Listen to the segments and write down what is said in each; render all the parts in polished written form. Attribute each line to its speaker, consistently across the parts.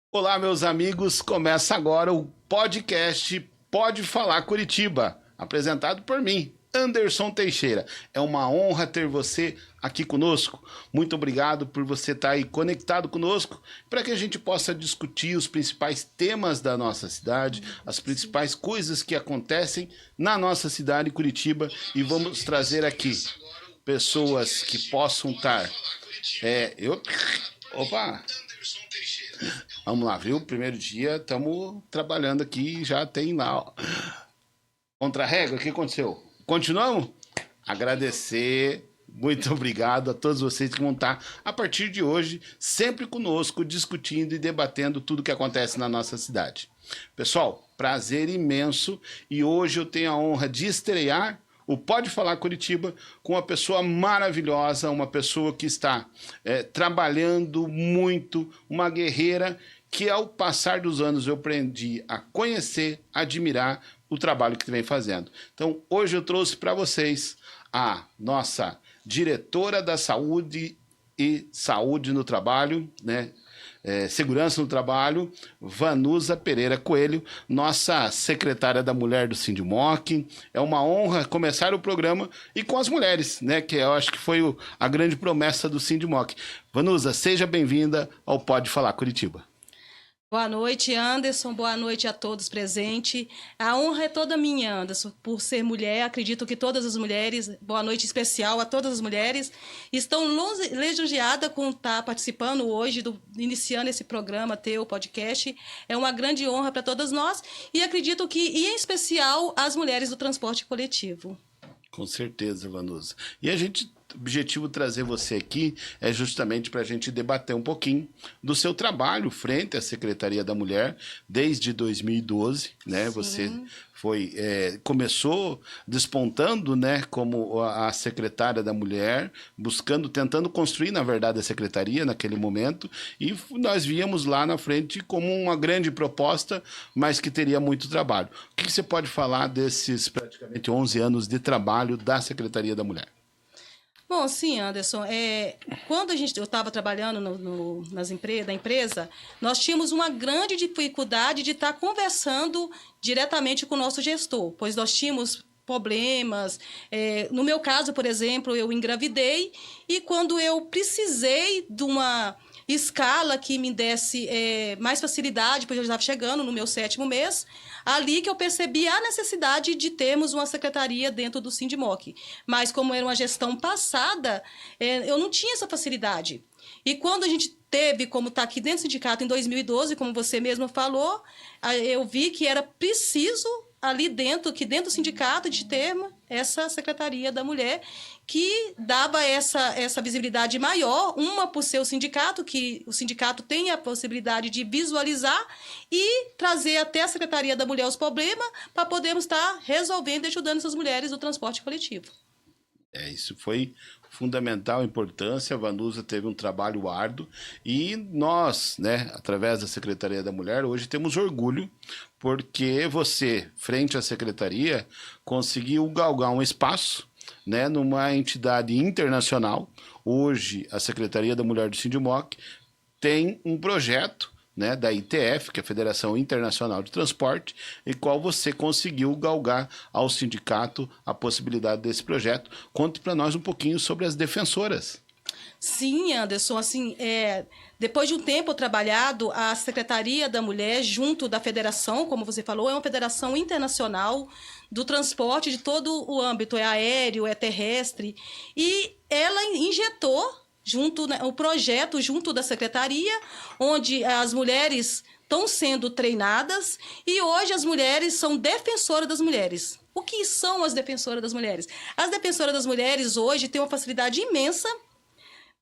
Speaker 1: Olá, meus amigos. Começa agora o podcast Pode Falar Curitiba, apresentado por mim, Anderson Teixeira. É uma honra ter você aqui conosco. Muito obrigado por você estar aí conectado conosco para que a gente possa discutir os principais temas da nossa cidade, as principais coisas que acontecem na nossa cidade, Curitiba, e vamos trazer aqui pessoas que possam estar. Opa! Vamos lá, viu? Primeiro dia, estamos trabalhando aqui, já tem lá, ó. Contra-régua, o que aconteceu? Continuamos? Agradecer, muito obrigado a todos vocês que vão estar, a partir de hoje, sempre conosco, discutindo e debatendo tudo que acontece na nossa cidade. Pessoal, prazer imenso, e hoje eu tenho a honra de estrear o Pode Falar Curitiba com uma pessoa maravilhosa, uma pessoa que está trabalhando muito, uma guerreira que ao passar dos anos eu aprendi a conhecer, admirar o trabalho que vem fazendo. Então, hoje eu trouxe para vocês a nossa diretora da saúde e saúde no trabalho, né? Segurança no Trabalho, Vanusa Pereira Coelho, nossa secretária da Mulher do Sindimoc. É uma honra começar o programa e com as mulheres, né? Que eu acho que foi a grande promessa do Sindimoc. Vanusa, seja bem-vinda ao Pode Falar Curitiba.
Speaker 2: Boa noite, Anderson. Boa noite a todos presentes. A honra é toda minha, Anderson, por ser mulher. Acredito que todas as mulheres, boa noite especial a todas as mulheres, estão lisonjeadas com estar participando hoje, iniciando esse programa, teu podcast. É uma grande honra para todas nós e acredito que, em especial, as mulheres do transporte coletivo.
Speaker 1: Com certeza, Vanusa. E a gente, o objetivo de trazer você aqui é justamente para a gente debater um pouquinho do seu trabalho frente à Secretaria da Mulher desde 2012, né? Sim. Você começou despontando, né, como a secretária da Mulher, tentando construir, na verdade, a secretaria naquele momento, e nós víamos lá na frente como uma grande proposta, mas que teria muito trabalho. O que você pode falar desses praticamente 11 anos de trabalho da Secretaria da Mulher?
Speaker 2: Bom, sim, Anderson, quando eu estava trabalhando na empresa, nós tínhamos uma grande dificuldade de estar conversando diretamente com o nosso gestor, pois nós tínhamos problemas. No meu caso, por exemplo, eu engravidei e quando eu precisei de uma escala que me desse mais facilidade, pois eu já estava chegando no meu 7º mês, ali que eu percebi a necessidade de termos uma secretaria dentro do Sindimoc. Mas como era uma gestão passada, eu não tinha essa facilidade. E quando a gente teve, como está aqui dentro do sindicato em 2012, como você mesmo falou, eu vi que era preciso ali dentro do sindicato de ter essa Secretaria da Mulher, que dava essa visibilidade maior, uma por ser o sindicato, que o sindicato tem a possibilidade de visualizar e trazer até a Secretaria da Mulher os problemas para podermos estar resolvendo e ajudando essas mulheres do transporte coletivo.
Speaker 1: Isso foi fundamental importância. A Vanusa teve um trabalho árduo e nós, né, através da Secretaria da Mulher, hoje temos orgulho porque você, frente à Secretaria, conseguiu galgar um espaço, né, numa entidade internacional. Hoje, a Secretaria da Mulher do Sindimoc tem um projeto, né, da ITF, que é a Federação Internacional de Transporte, e qual você conseguiu galgar ao sindicato a possibilidade desse projeto. Conte para nós um pouquinho sobre as defensoras.
Speaker 2: Sim, Anderson, assim, depois de um tempo trabalhado, a Secretaria da Mulher, junto da Federação, como você falou, é uma federação internacional do transporte de todo o âmbito, é aéreo, é terrestre, e ela injetou o projeto junto da Secretaria, onde as mulheres estão sendo treinadas e hoje as mulheres são defensoras das mulheres. O que são as defensoras das mulheres? As defensoras das mulheres hoje têm uma facilidade imensa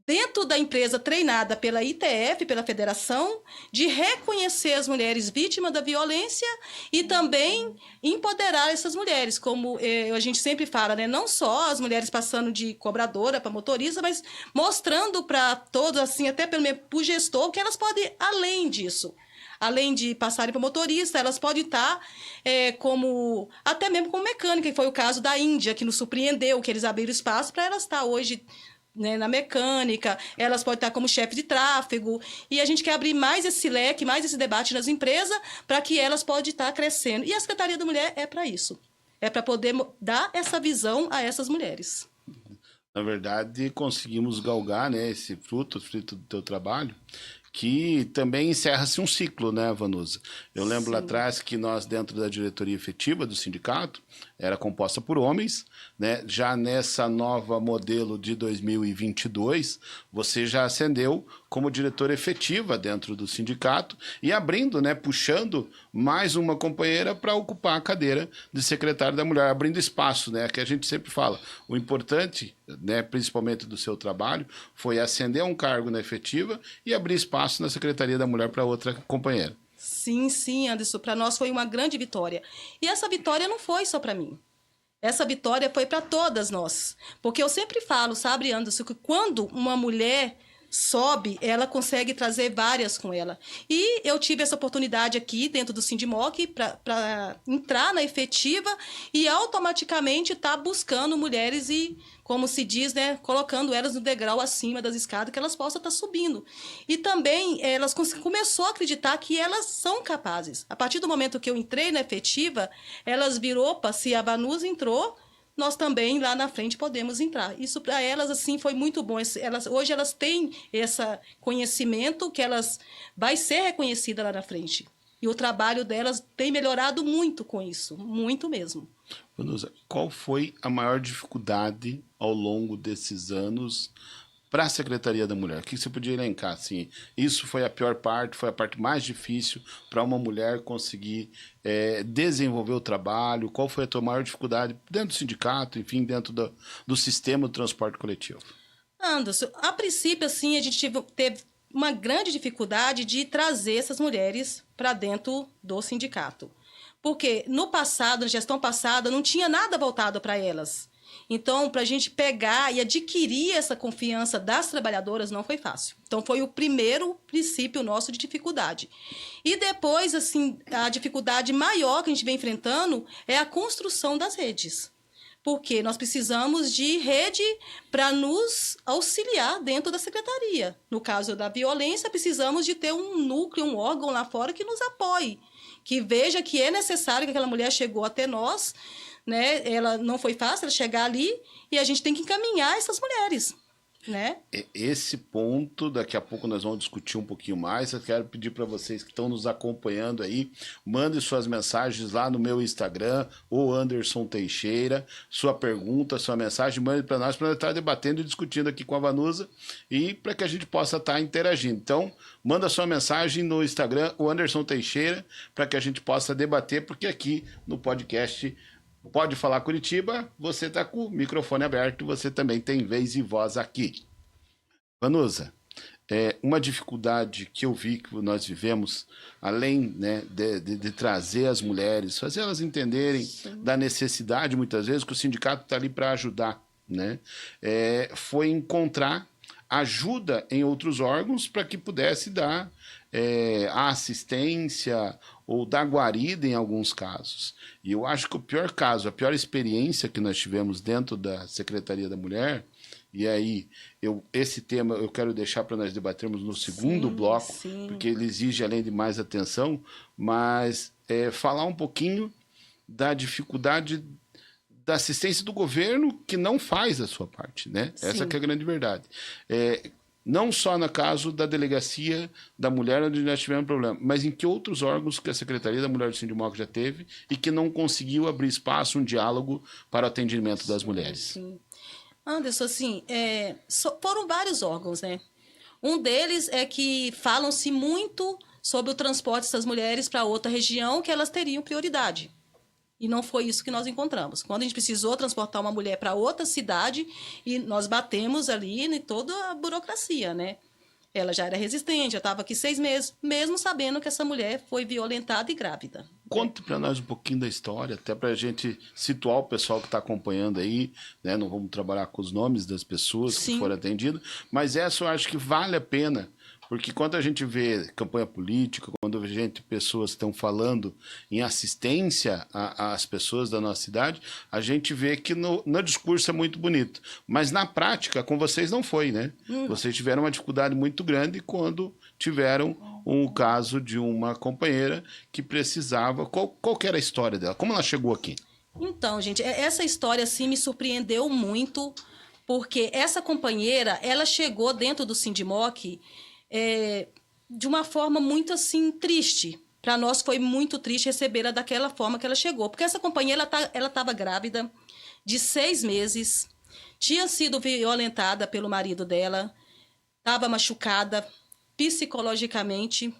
Speaker 2: dentro da empresa treinada pela ITF, pela federação, de reconhecer as mulheres vítimas da violência e também empoderar essas mulheres, como a gente sempre fala, né? Não só as mulheres passando de cobradora para motorista, mas mostrando para todos, assim, até pelo o gestor, que elas podem ir além disso. Além de passarem para motorista, elas podem estar até mesmo como mecânica, que foi o caso da Índia, que nos surpreendeu, que eles abriram espaço para elas estar hoje né, na mecânica, elas podem estar como chefe de tráfego, e a gente quer abrir mais esse leque, mais esse debate nas empresas, para que elas possam estar crescendo. E a Secretaria da Mulher é para isso, é para poder dar essa visão a essas mulheres.
Speaker 1: Na verdade, conseguimos galgar, né, esse fruto do teu trabalho, que também encerra-se um ciclo, né, Vanusa? Eu lembro lá atrás que nós, dentro da diretoria efetiva do sindicato, era composta por homens, né? Já nessa nova modelo de 2022, você já ascendeu como diretora efetiva dentro do sindicato e abrindo, né, puxando mais uma companheira para ocupar a cadeira de secretária da mulher, abrindo espaço, né, que a gente sempre fala. O importante, né, principalmente do seu trabalho, foi ascender a um cargo na efetiva e abrir espaço na Secretaria da Mulher para outra companheira.
Speaker 2: Sim, sim, Anderson. Para nós foi uma grande vitória. E essa vitória não foi só para mim. Essa vitória foi para todas nós. Porque eu sempre falo, sabe, Anderson, que quando uma mulher sobe, ela consegue trazer várias com ela. E eu tive essa oportunidade aqui dentro do Sindimoc para entrar na efetiva e automaticamente estar buscando mulheres e, como se diz, né, colocando elas no degrau acima das escadas, que elas possam estar subindo. E também elas começou a acreditar que elas são capazes. A partir do momento que eu entrei na efetiva, elas viram, opa, se a Vanusa entrou, nós também lá na frente podemos entrar. Isso para elas assim foi muito bom. Hoje elas têm esse conhecimento que elas vai ser reconhecida lá na frente. E o trabalho delas tem melhorado muito com isso, muito mesmo.
Speaker 1: Vanusa, qual foi a maior dificuldade ao longo desses anos para a Secretaria da Mulher? O que você podia elencar? Assim, isso foi a pior parte, foi a parte mais difícil para uma mulher conseguir desenvolver o trabalho? Qual foi a tua maior dificuldade dentro do sindicato, enfim, dentro do sistema do transporte coletivo?
Speaker 2: Anderson, a princípio, assim, a gente teve uma grande dificuldade de trazer essas mulheres para dentro do sindicato. Porque no passado, na gestão passada, não tinha nada voltado para elas. Então, para a gente pegar e adquirir essa confiança das trabalhadoras não foi fácil. Então, foi o primeiro princípio nosso de dificuldade. E depois, assim, a dificuldade maior que a gente vem enfrentando é a construção das redes. Porque nós precisamos de rede para nos auxiliar dentro da secretaria. No caso da violência, precisamos de ter um núcleo, um órgão lá fora que nos apoie, que veja que é necessário que aquela mulher chegou até nós, né? Ela não foi fácil ela chegar ali e a gente tem que encaminhar essas mulheres, né?
Speaker 1: Esse ponto, daqui a pouco nós vamos discutir um pouquinho mais. Eu quero pedir para vocês que estão nos acompanhando aí, mandem suas mensagens lá no meu Instagram, o Anderson Teixeira, sua pergunta, sua mensagem, mande para nós estar debatendo e discutindo aqui com a Vanusa e para que a gente possa estar interagindo. Então, manda sua mensagem no Instagram, o Anderson Teixeira, para que a gente possa debater, porque aqui no podcast Pode Falar Curitiba, você está com o microfone aberto, você também tem vez e voz aqui. Vanusa, uma dificuldade que eu vi que nós vivemos, além, né, de trazer as mulheres, fazer elas entenderem da necessidade, muitas vezes, que o sindicato está ali para ajudar, né, foi encontrar ajuda em outros órgãos para que pudesse dar a assistência ou dar guarida em alguns casos. E eu acho que o pior caso, a pior experiência que nós tivemos dentro da Secretaria da Mulher, e aí esse tema eu quero deixar para nós debatermos no segundo bloco, porque ele exige além de mais atenção, mas falar um pouquinho da dificuldade da assistência do governo que não faz a sua parte, né? Essa que é a grande verdade. Não só no caso da delegacia da mulher, onde nós tivemos problema, mas em que outros órgãos que a Secretaria da Mulher do Sindimoc já teve e que não conseguiu abrir espaço, um diálogo para o atendimento das mulheres.
Speaker 2: Sim. Anderson, assim, foram vários órgãos, né? Um deles é que falam-se muito sobre o transporte dessas mulheres para outra região, que elas teriam prioridade. E não foi isso que nós encontramos. Quando a gente precisou transportar uma mulher para outra cidade, e nós batemos ali em toda a burocracia, né? Ela já era resistente, já estava aqui 6 meses, mesmo sabendo que essa mulher foi violentada e grávida.
Speaker 1: Conte para nós um pouquinho da história, até para a gente situar o pessoal que está acompanhando aí, né? Não vamos trabalhar com os nomes das pessoas que foram atendidas, mas essa eu acho que vale a pena, Porque quando a gente vê campanha política, quando a gente pessoas estão falando em assistência às pessoas da nossa cidade, a gente vê que no discurso é muito bonito. Mas na prática, com vocês não foi, né? Vocês tiveram uma dificuldade muito grande quando tiveram um caso de uma companheira que precisava... Qual que era a história dela? Como ela chegou aqui?
Speaker 2: Então, gente, essa história, assim, me surpreendeu muito, porque essa companheira, ela chegou dentro do Sindimoc de uma forma muito, assim, triste. Para nós foi muito triste recebê-la daquela forma que ela chegou. Porque essa companheira, ela estava grávida de 6 meses, tinha sido violentada pelo marido dela, estava machucada psicologicamente.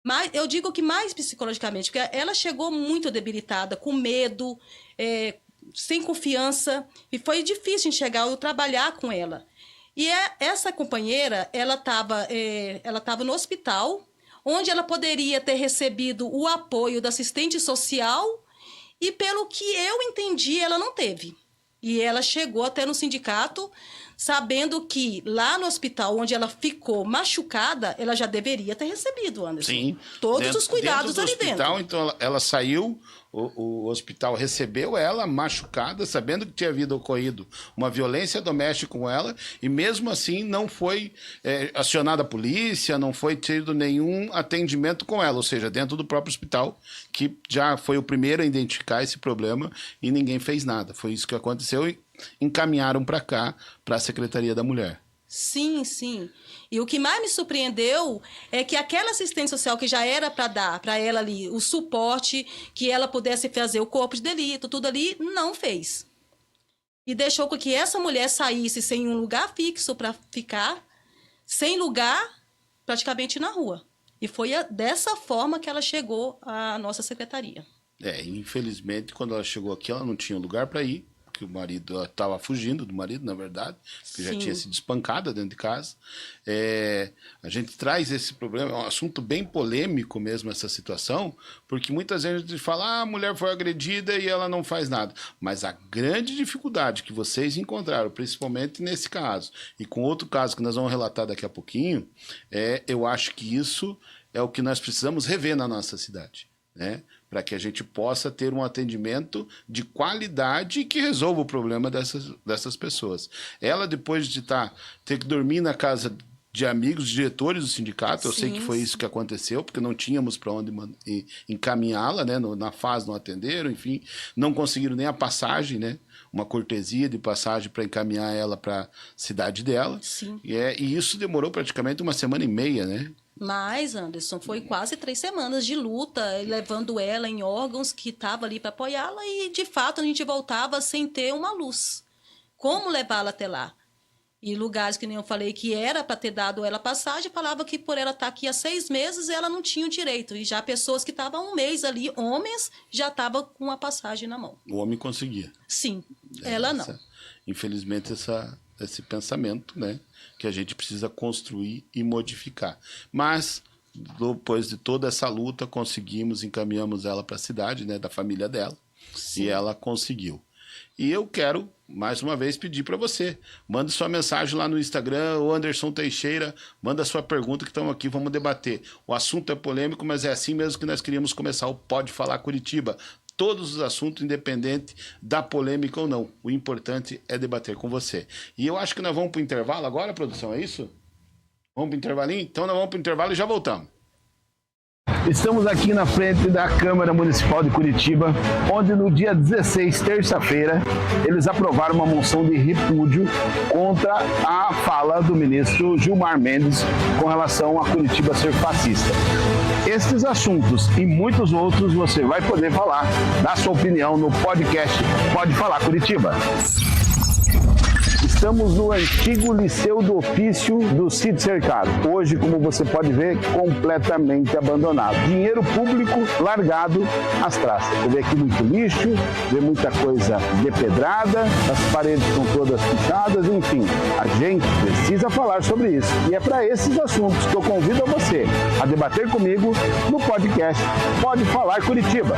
Speaker 2: Mas eu digo que mais psicologicamente, porque ela chegou muito debilitada, com medo, sem confiança, e foi difícil enxergar ou trabalhar com ela. E essa companheira, ela estava no hospital, onde ela poderia ter recebido o apoio da assistente social, e pelo que eu entendi, ela não teve. E ela chegou até no sindicato, sabendo que lá no hospital, onde ela ficou machucada, ela já deveria ter recebido, Anderson.
Speaker 1: Sim.
Speaker 2: Todos os cuidados ali
Speaker 1: hospital,
Speaker 2: dentro.
Speaker 1: Então ela saiu, o hospital recebeu ela machucada, sabendo que tinha havido ocorrido uma violência doméstica com ela, e mesmo assim não foi acionada a polícia, não foi tido nenhum atendimento com ela, ou seja, dentro do próprio hospital, que já foi o primeiro a identificar esse problema e ninguém fez nada. Foi isso que aconteceu e encaminharam para cá, para a Secretaria da Mulher.
Speaker 2: Sim, sim. E o que mais me surpreendeu é que aquela assistente social que já era para dar para ela ali o suporte, que ela pudesse fazer o corpo de delito, tudo ali, não fez. E deixou com que essa mulher saísse sem um lugar fixo para ficar, sem lugar, praticamente na rua. E foi dessa forma que ela chegou à nossa secretaria.
Speaker 1: Infelizmente, quando ela chegou aqui, ela não tinha lugar para ir, que o marido estava fugindo do marido, na verdade, que já tinha sido espancada dentro de casa. A gente traz esse problema, é um assunto bem polêmico mesmo, essa situação, porque muitas vezes a gente fala, a mulher foi agredida e ela não faz nada. Mas a grande dificuldade que vocês encontraram, principalmente nesse caso, e com outro caso que nós vamos relatar daqui a pouquinho, eu acho que isso é o que nós precisamos rever na nossa cidade, né? Para que a gente possa ter um atendimento de qualidade que resolva o problema dessas pessoas. Ela, depois de ter que dormir na casa de amigos, diretores do sindicato, eu sei que foi isso que aconteceu, porque não tínhamos para onde encaminhá-la, né? Na fase não atenderam, enfim, não conseguiram nem a passagem, né? Uma cortesia de passagem para encaminhar ela para a cidade dela.
Speaker 2: Sim.
Speaker 1: E isso demorou praticamente 1 semana e meia, né?
Speaker 2: Mas, Anderson, foi quase 3 semanas de luta, levando ela em órgãos que estavam ali para apoiá-la e, de fato, a gente voltava sem ter uma luz. Como levá-la até lá? E lugares que nem eu falei que era para ter dado ela passagem, falava que por ela estar aqui há 6 meses, ela não tinha o direito. E já pessoas que estavam há 1 mês ali, homens, já estavam com a passagem na mão.
Speaker 1: O homem conseguia.
Speaker 2: Sim, ela não.
Speaker 1: Infelizmente, esse pensamento, né, que a gente precisa construir e modificar. Mas, depois de toda essa luta, encaminhamos ela para a cidade, né, da família dela. Sim. E ela conseguiu. E eu quero, mais uma vez, pedir para você, manda sua mensagem lá no Instagram, o Anderson Teixeira, manda sua pergunta que estamos aqui, vamos debater. O assunto é polêmico, mas é assim mesmo que nós queríamos começar o Pode Falar Curitiba. Todos os assuntos, independente da polêmica ou não. O importante é debater com você. E eu acho que nós vamos para o intervalo agora, produção, é isso? Vamos para o intervalinho? Então nós vamos para o intervalo e já voltamos.
Speaker 3: Estamos aqui na frente da Câmara Municipal de Curitiba, onde no dia 16, terça-feira, eles aprovaram uma moção de repúdio contra a fala do ministro Gilmar Mendes com relação a Curitiba ser fascista. Estes assuntos e muitos outros você vai poder falar, dar sua opinião no podcast Pode Falar Curitiba. Estamos no antigo Liceu do Ofício do Cid Cercado. Hoje, como você pode ver, completamente abandonado. Dinheiro público largado às traças. Você vê aqui muito lixo, vê muita coisa depedrada, as paredes estão todas pichadas, enfim. A gente precisa falar sobre isso. E é para esses assuntos que eu convido você a debater comigo no podcast Pode Falar Curitiba.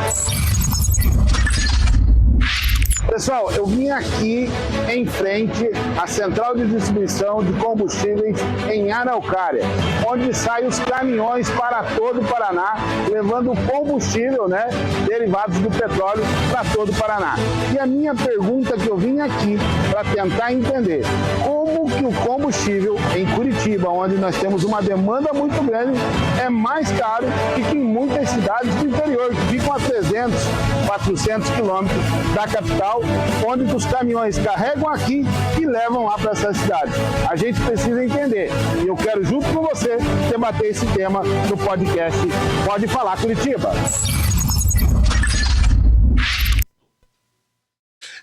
Speaker 3: Pessoal, eu vim aqui em frente à central de distribuição de combustíveis em Araucária, onde saem os caminhões para todo o Paraná, levando combustível, né, derivados do petróleo para todo o Paraná. E a minha pergunta que eu vim aqui para tentar entender, como que o combustível em Curitiba, onde nós temos uma demanda muito grande, é mais caro que em muitas cidades do interior, que ficam a 300, 400 quilômetros da capital, onde os caminhões carregam aqui e levam lá para essa cidade. A gente precisa entender. E eu quero, junto com você, debater esse tema no podcast Pode Falar Curitiba.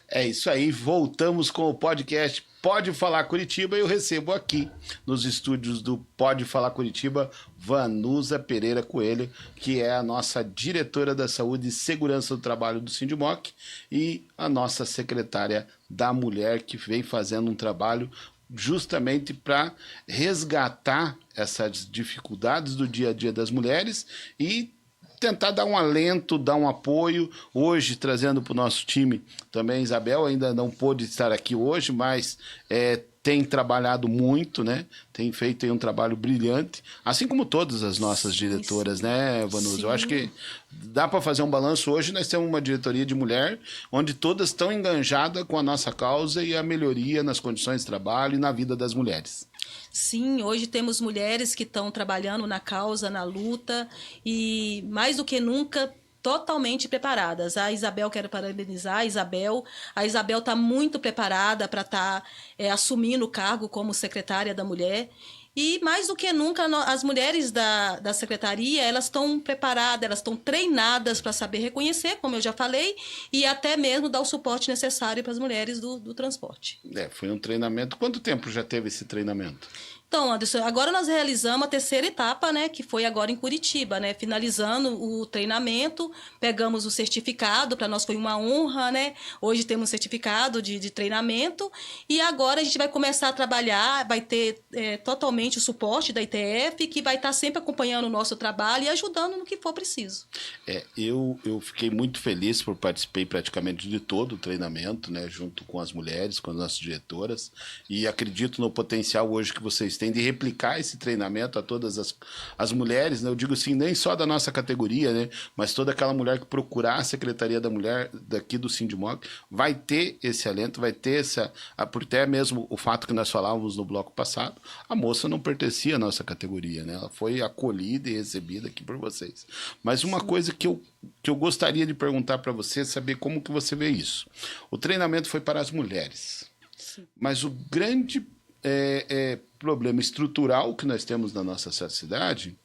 Speaker 1: É isso aí, voltamos com o podcast Pode Falar Curitiba e eu recebo aqui nos estúdios do Pode Falar Curitiba Vanusa Pereira Coelho, que é a nossa diretora da Saúde e Segurança do Trabalho do Sindimoc e a nossa secretária da Mulher, que vem fazendo um trabalho justamente para resgatar essas dificuldades do dia a dia das mulheres e tentar dar um alento, dar um apoio. Hoje, trazendo para o nosso time também, Isabel ainda não pôde estar aqui hoje, mas tem trabalhado muito, né? Tem feito aí um trabalho brilhante, assim como todas as nossas diretoras, né, Vanusa? Eu acho que dá para fazer um balanço. Hoje nós temos uma diretoria de mulher, onde todas estão enganjadas com a nossa causa e a melhoria nas condições de trabalho e na vida das mulheres.
Speaker 2: Sim, hoje temos mulheres que estão trabalhando na causa, na luta e, mais do que nunca, totalmente preparadas. A Isabel, quero parabenizar a Isabel. A Isabel está muito preparada para estar assumindo o cargo como secretária da Mulher. E, mais do que nunca, as mulheres da secretaria, elas estão preparadas, elas estão treinadas para saber reconhecer, como eu já falei, e até mesmo dar o suporte necessário para as mulheres do transporte.
Speaker 1: Foi um treinamento. Quanto tempo já teve esse treinamento?
Speaker 2: Então, Anderson, agora nós realizamos a terceira etapa, né, que foi agora em Curitiba, né, finalizando o treinamento, pegamos o certificado, para nós foi uma honra, né, hoje temos certificado de treinamento, e agora a gente vai começar a trabalhar, vai ter totalmente o suporte da ITF, que vai estar sempre acompanhando o nosso trabalho e ajudando no que for preciso.
Speaker 1: Eu fiquei muito feliz por participar praticamente de todo o treinamento, né, junto com as mulheres, com as nossas diretoras, e acredito no potencial hoje que vocês têm de replicar esse treinamento a todas as mulheres, né? Eu digo assim, nem só da nossa categoria, né? Mas toda aquela mulher que procurar a Secretaria da Mulher daqui do Sindimoc vai ter esse alento, vai ter por até mesmo o fato que nós falávamos no bloco passado, a moça não pertencia à nossa categoria, né? Ela foi acolhida e recebida aqui por vocês. Mas uma coisa que eu gostaria de perguntar para você, saber como que você vê isso. O treinamento foi para as mulheres, mas o grande problema estrutural que nós temos na nossa sociedade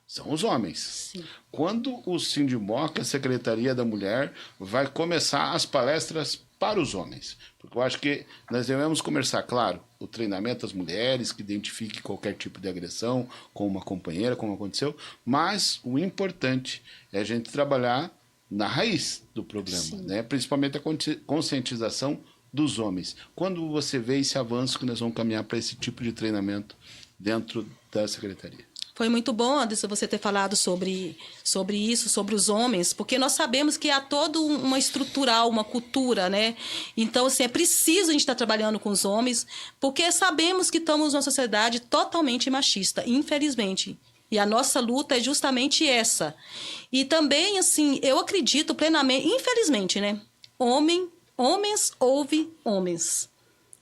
Speaker 1: são os homens.
Speaker 2: Sim.
Speaker 1: Quando o Sindimoc, a Secretaria da Mulher, vai começar as palestras para os homens? Porque eu acho que nós devemos começar, claro, o treinamento das mulheres, que identifique qualquer tipo de agressão com uma companheira, como aconteceu, mas o importante é a gente trabalhar na raiz do problema, né? Principalmente a conscientização dos homens. Quando você vê esse avanço que nós vamos caminhar para esse tipo de treinamento dentro da Secretaria?
Speaker 2: Foi muito bom, Anderson, você ter falado sobre isso, sobre os homens, porque nós sabemos que há toda uma estrutural, uma cultura, né? Então, assim, é preciso a gente estar trabalhando com os homens, porque sabemos que estamos numa sociedade totalmente machista, infelizmente. E a nossa luta é justamente essa. E também, assim, eu acredito plenamente, infelizmente, né? Homens ouvem homens.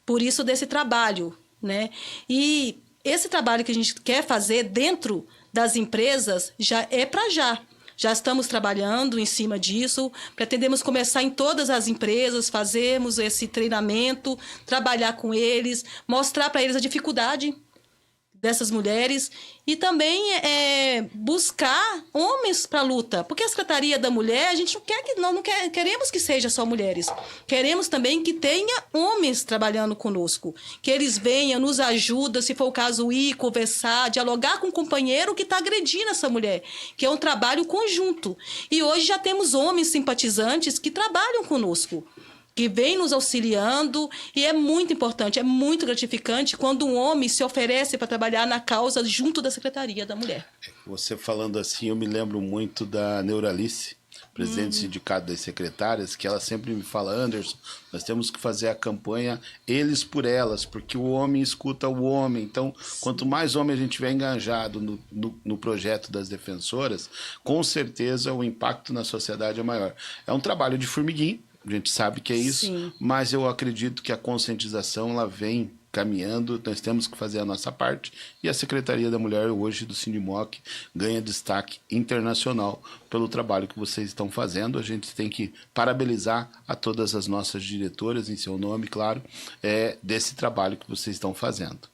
Speaker 2: Por isso desse trabalho, né? E esse trabalho que a gente quer fazer dentro das empresas já é para já. Já estamos trabalhando em cima disso, pretendemos começar em todas as empresas, fazermos esse treinamento, trabalhar com eles, mostrar para eles a dificuldade dessas mulheres e também buscar homens para a luta. Porque a Secretaria da Mulher, a gente não queremos que seja só mulheres. Queremos também que tenha homens trabalhando conosco. Que eles venham, nos ajudem, se for o caso, ir, conversar, dialogar com o companheiro que está agredindo essa mulher. Que é um trabalho conjunto. E hoje já temos homens simpatizantes que trabalham conosco, que vem nos auxiliando, e é muito importante, é muito gratificante quando um homem se oferece para trabalhar na causa junto da Secretaria da Mulher.
Speaker 1: Você falando assim, eu me lembro muito da Neuralice, presidente do Sindicato das Secretárias, que ela sempre me fala, Anderson, nós temos que fazer a campanha eles por elas, porque o homem escuta o homem. Então, quanto mais homem a gente tiver engajado no projeto das defensoras, com certeza o impacto na sociedade é maior. É um trabalho de formiguinha, a gente sabe que é isso,
Speaker 2: Sim.
Speaker 1: mas eu acredito que a conscientização ela vem caminhando, nós temos que fazer a nossa parte, e a Secretaria da Mulher hoje do Sindimoc ganha destaque internacional pelo trabalho que vocês estão fazendo. A gente tem que parabenizar a todas as nossas diretoras, em seu nome, claro, desse trabalho que vocês estão fazendo.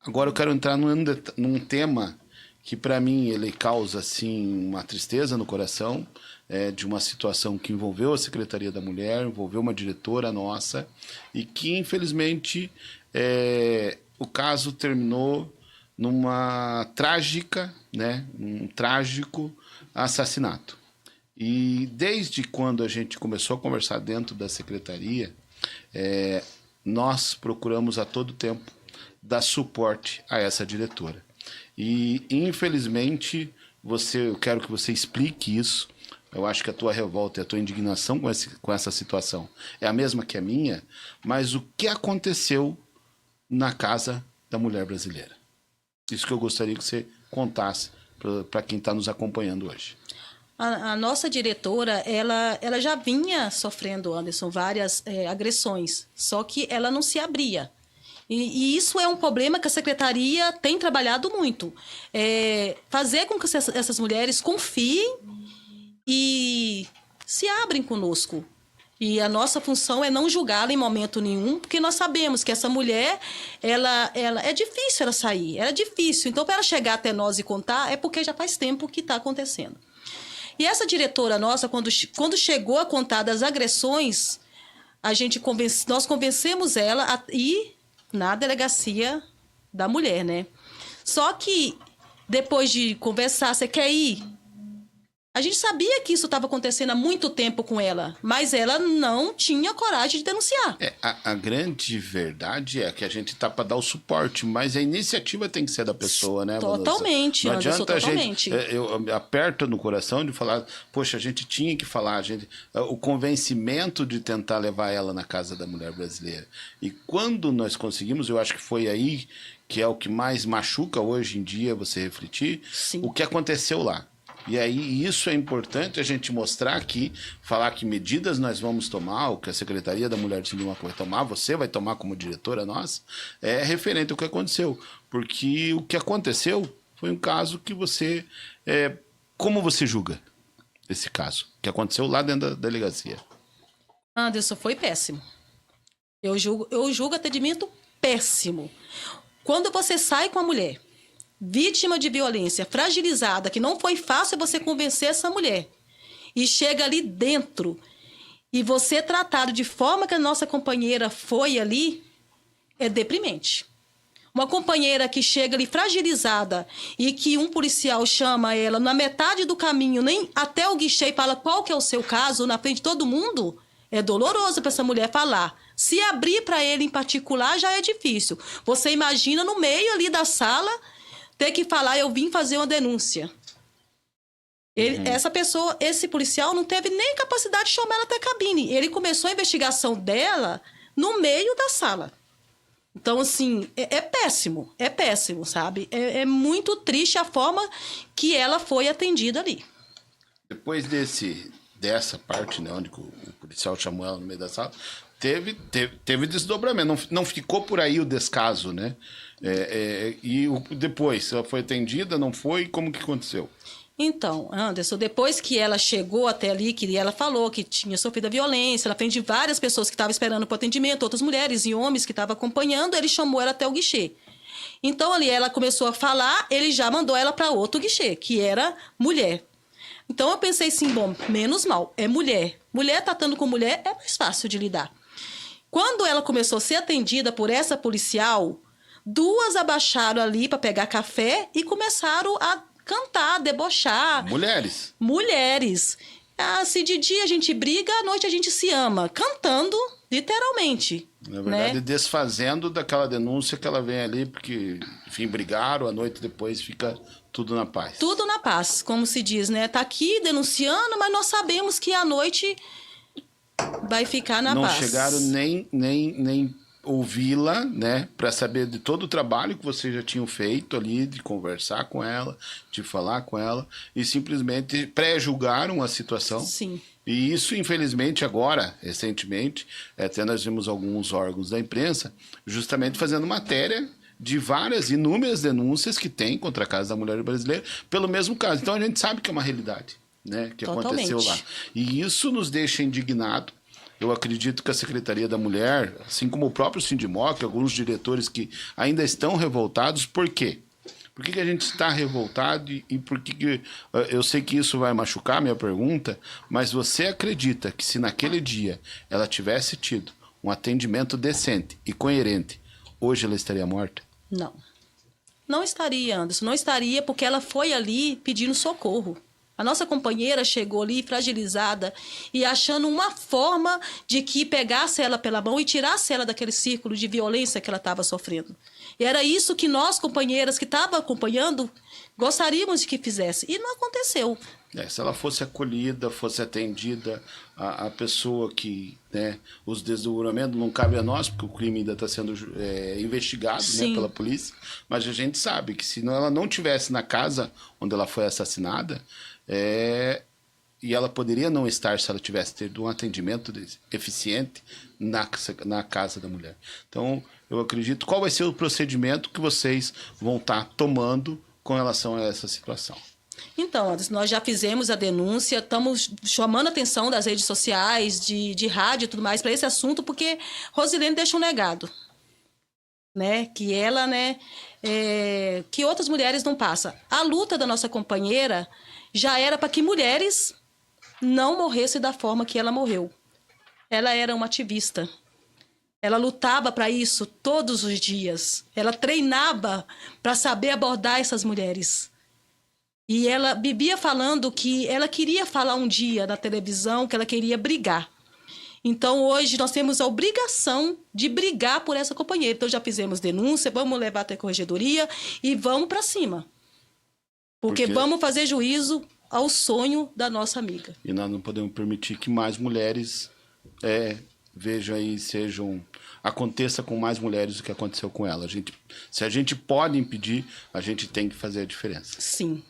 Speaker 1: Agora eu quero entrar num tema que para mim ele causa assim uma tristeza no coração, de uma situação que envolveu a Secretaria da Mulher, envolveu uma diretora nossa, e que infelizmente o caso terminou numa trágica, um trágico assassinato. E desde quando a gente começou a conversar dentro da Secretaria, nós procuramos a todo tempo dar suporte a essa diretora. E infelizmente, eu quero que você explique isso. Eu acho que a tua revolta e a tua indignação com essa situação é a mesma que a minha, mas o que aconteceu na Casa da Mulher Brasileira? Isso que eu gostaria que você contasse para quem está nos acompanhando hoje.
Speaker 2: A nossa diretora, ela já vinha sofrendo, Anderson, várias agressões, só que ela não se abria. E isso é um problema que a Secretaria tem trabalhado muito. Fazer com que essas mulheres confiem e se abrem conosco. E a nossa função é não julgá-la em momento nenhum, porque nós sabemos que essa mulher, ela é difícil ela sair, é difícil. Então, para ela chegar até nós e contar, é porque já faz tempo que está acontecendo. E essa diretora nossa, quando chegou a contar das agressões, nós convencemos ela a ir na delegacia da mulher, né? Só que, depois de conversar, você quer ir? A gente sabia que isso estava acontecendo há muito tempo com ela, mas ela não tinha coragem de denunciar.
Speaker 1: A grande verdade é que a gente está para dar o suporte, mas a iniciativa tem que ser da pessoa, né, Vanessa?
Speaker 2: Totalmente,
Speaker 1: não
Speaker 2: Anderson,
Speaker 1: adianta
Speaker 2: totalmente.
Speaker 1: eu aperto no coração de falar, poxa, a gente tinha que falar, o convencimento de tentar levar ela na Casa da Mulher Brasileira. E quando nós conseguimos, eu acho que foi aí que é o que mais machuca hoje em dia você refletir,
Speaker 2: Sim.
Speaker 1: O que aconteceu lá. E aí isso é importante a gente mostrar aqui, falar que medidas nós vamos tomar, o que a Secretaria da Mulher do Sindimoc vai tomar, você vai tomar como diretora nossa, é referente ao que aconteceu. Porque o que aconteceu foi um caso que você... como você julga esse caso que aconteceu lá dentro da delegacia?
Speaker 2: Anderson, foi péssimo. Eu julgo atendimento péssimo. Quando você sai com a mulher vítima de violência, fragilizada, que não foi fácil você convencer essa mulher, e chega ali dentro, e você é tratado de forma que a nossa companheira foi ali, é deprimente. Uma companheira que chega ali fragilizada e que um policial chama ela na metade do caminho, nem até o guichê, e fala qual que é o seu caso, na frente de todo mundo, é doloroso para essa mulher falar. Se abrir para ele em particular já é difícil. Você imagina no meio ali da sala ter que falar, eu vim fazer uma denúncia. Esse policial não teve nem capacidade de chamar ela até a cabine. Ele começou a investigação dela no meio da sala. Então, assim, é péssimo, sabe? É muito triste a forma que ela foi atendida ali.
Speaker 1: Depois dessa parte, né, onde o policial chamou ela no meio da sala, teve desdobramento. Não ficou por aí o descaso, né? E depois, ela foi atendida, não foi? Como que aconteceu?
Speaker 2: Então, Anderson, depois que ela chegou até ali, que ela falou que tinha sofrido a violência, ela frente de várias pessoas que estavam esperando para o atendimento, outras mulheres e homens que estavam acompanhando, ele chamou ela até o guichê. Então, ali ela começou a falar, ele já mandou ela para outro guichê, que era mulher. Então, eu pensei assim, bom, menos mal, é mulher. Mulher tratando com mulher é mais fácil de lidar. Quando ela começou a ser atendida por essa policial, duas abaixaram ali para pegar café e começaram a cantar, debochar. Mulheres. Se de dia a gente briga, à noite a gente se ama. Cantando, literalmente.
Speaker 1: Na verdade,
Speaker 2: né?
Speaker 1: Desfazendo daquela denúncia que ela vem ali, porque, enfim, brigaram, à noite depois fica Tudo na paz.
Speaker 2: Tudo na paz, como se diz, né? Tá aqui denunciando, mas nós sabemos que à noite vai ficar na paz.
Speaker 1: Não chegaram nem ouvi-la, né? Para saber de todo o trabalho que vocês já tinham feito ali, de conversar com ela, de falar com ela, e simplesmente pré-julgaram a situação.
Speaker 2: Sim.
Speaker 1: E isso, infelizmente, agora, recentemente, até nós vimos alguns órgãos da imprensa justamente fazendo matéria de várias, inúmeras denúncias que tem contra a Casa da Mulher Brasileira pelo mesmo caso. Então a gente sabe que é uma realidade, né, que
Speaker 2: Totalmente.
Speaker 1: aconteceu lá. E isso nos deixa indignado. Eu acredito que a Secretaria da Mulher, assim como o próprio Sindimoc, alguns diretores que ainda estão revoltados, por quê? Por que a gente está revoltado e por que eu sei que isso vai machucar minha pergunta, mas você acredita que se naquele dia ela tivesse tido um atendimento decente e coerente, hoje ela estaria morta?
Speaker 2: Não. Não estaria, Anderson. Não estaria porque ela foi ali pedindo socorro. A nossa companheira chegou ali fragilizada e achando uma forma de que pegasse ela pela mão e tirasse ela daquele círculo de violência que ela estava sofrendo. E era isso que nós, companheiras que estavam acompanhando, gostaríamos de que fizesse. E não aconteceu.
Speaker 1: Se ela fosse acolhida, fosse atendida, a pessoa que, né, os desdobramentos não cabe a nós, porque o crime ainda está sendo investigado, né, pela polícia, mas a gente sabe que se ela não estivesse na casa onde ela foi assassinada, e ela poderia não estar se ela tivesse tido um atendimento eficiente na Casa da Mulher. Então, eu acredito, qual vai ser o procedimento que vocês vão estar tomando com relação a essa situação?
Speaker 2: Então, Anderson, nós já fizemos a denúncia, estamos chamando a atenção das redes sociais, de rádio e tudo mais para esse assunto, porque Rosilene deixa um legado, né? Que ela, né? Que outras mulheres não passam. A luta da nossa companheira já era para que mulheres não morressem da forma que ela morreu. Ela era uma ativista. Ela lutava para isso todos os dias. Ela treinava para saber abordar essas mulheres. E ela vivia falando que ela queria falar um dia na televisão, que ela queria brigar. Então, hoje, nós temos a obrigação de brigar por essa companheira. Então, já fizemos denúncia, vamos levar até a corregedoria e vamos para cima. Porque vamos fazer juízo ao sonho da nossa amiga.
Speaker 1: E nós não podemos permitir que mais mulheres vejam aí, aconteça com mais mulheres o que aconteceu com ela. Se a gente pode impedir, a gente tem que fazer a diferença.
Speaker 2: Sim.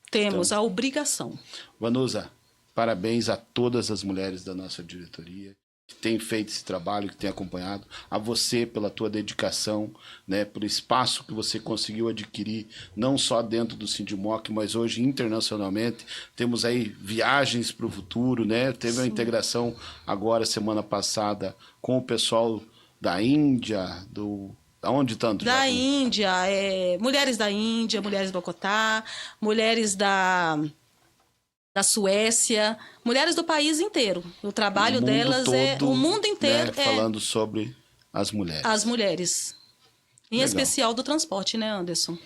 Speaker 2: Temos a obrigação.
Speaker 1: Vanusa, parabéns a todas as mulheres da nossa diretoria que têm feito esse trabalho, que têm acompanhado. A você pela tua dedicação, né, pelo espaço que você conseguiu adquirir, não só dentro do Sindimoc, mas hoje internacionalmente. Temos aí viagens para o futuro, né? Teve uma integração agora, semana passada, com o pessoal da Índia, aonde tanto?
Speaker 2: Da Índia, mulheres da Índia, mulheres do Bogotá, mulheres da Suécia, mulheres do país inteiro. O trabalho delas o mundo inteiro,
Speaker 1: né, falando sobre as mulheres.
Speaker 2: As mulheres. Em especial do transporte, né, Anderson?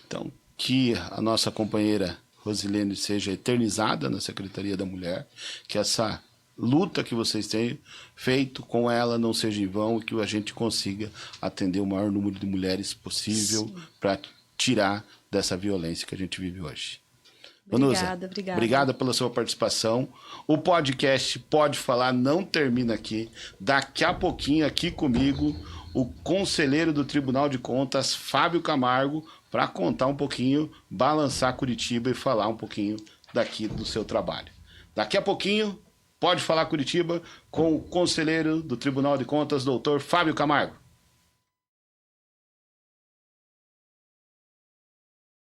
Speaker 1: Então, que a nossa companheira Rosilene seja eternizada na Secretaria da Mulher, que essa luta que vocês têm feito com ela não seja em vão e que a gente consiga atender o maior número de mulheres possível para tirar dessa violência que a gente vive hoje. Vanusa, obrigada pela sua participação. O podcast Pode Falar não termina aqui. Daqui a pouquinho aqui comigo o conselheiro do Tribunal de Contas, Fábio Camargo, para contar um pouquinho, balançar Curitiba e falar um pouquinho daqui do seu trabalho. Daqui a pouquinho, Pode Falar Curitiba com o conselheiro do Tribunal de Contas, doutor Fábio Camargo.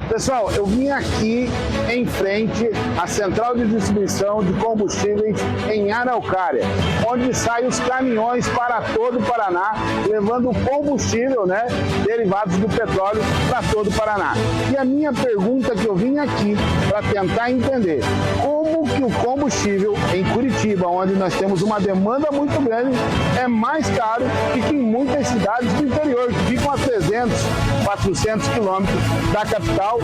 Speaker 3: Pessoal, eu vim aqui em frente à central de distribuição de combustíveis em Araucária, onde saem os caminhões para todo o Paraná, levando combustível, né, derivados do petróleo para todo o Paraná. E a minha pergunta que eu vim aqui para tentar entender, como que o combustível em Curitiba, onde nós temos uma demanda muito grande, é mais caro que em muitas cidades do interior, que ficam a 300, 400 quilômetros da capital,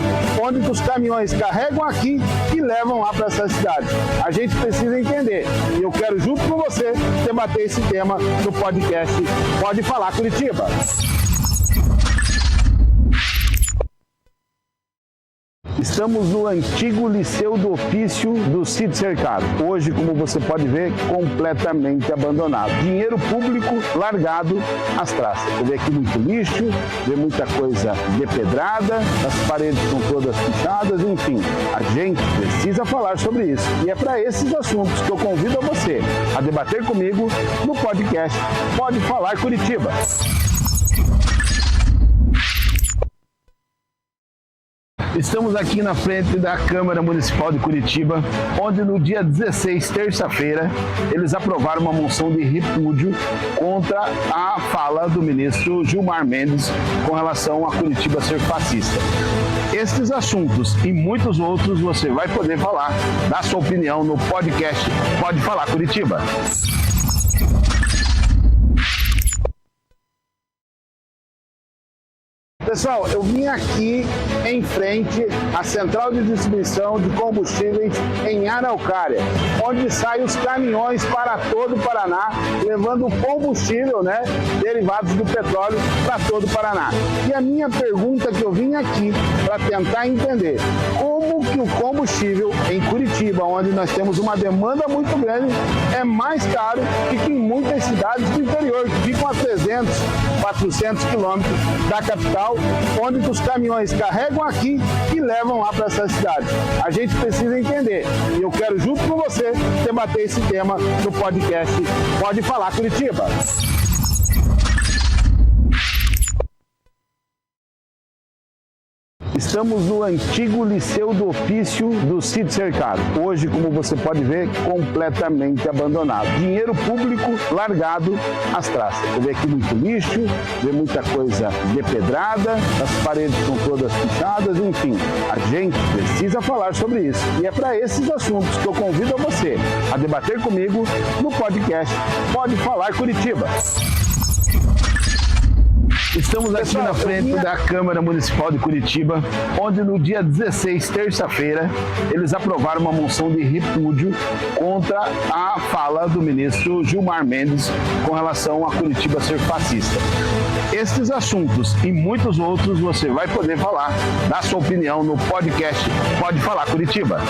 Speaker 3: onde os caminhões carregam aqui e levam lá para essas cidades. A gente precisa entender. E eu quero, junto com você, debater esse tema no podcast Pode Falar Curitiba. Estamos no antigo Liceu do Ofício do Sítio Cercado. Hoje, como você pode ver, completamente abandonado. Dinheiro público largado às traças. Você vê aqui muito lixo, vê muita coisa depedrada, as paredes estão todas pichadas, enfim. A gente precisa falar sobre isso. E é para esses assuntos que eu convido a você a debater comigo no podcast Pode Falar Curitiba. Estamos aqui na frente da Câmara Municipal de Curitiba, onde no dia 16, terça-feira, eles aprovaram uma moção de repúdio contra a fala do ministro Gilmar Mendes com relação a Curitiba ser fascista. Estes assuntos e muitos outros você vai poder falar, dar sua opinião no podcast Pode Falar Curitiba. Pessoal, eu vim aqui em frente à central de distribuição de combustíveis em Araucária, onde saem os caminhões para todo o Paraná, levando combustível, derivados do petróleo para todo o Paraná. E a minha pergunta que eu vim aqui para tentar entender, como que o combustível em Curitiba, onde nós temos uma demanda muito grande, é mais caro que em muitas cidades do interior, que ficam a 300, 400 quilômetros da capital, onde os caminhões carregam aqui e levam lá para essa cidade. A gente precisa entender. E eu quero, junto com você, debater esse tema no podcast Pode Falar Curitiba. Estamos no antigo Liceu do Ofício do Sítio Cercado. Hoje, como você pode ver, completamente abandonado. Dinheiro público largado às traças. Você vê aqui muito lixo, vê muita coisa depedrada, as paredes estão todas pichadas, enfim. A gente precisa falar sobre isso. E é para esses assuntos que eu convido a você a debater comigo no podcast Pode Falar Curitiba. Estamos aqui na frente da Câmara Municipal de Curitiba, onde no dia 16, terça-feira, eles aprovaram uma moção de repúdio contra a fala do ministro Gilmar Mendes com relação a Curitiba ser fascista. Estes assuntos e muitos outros você vai poder falar, dar sua opinião no podcast Pode Falar Curitiba.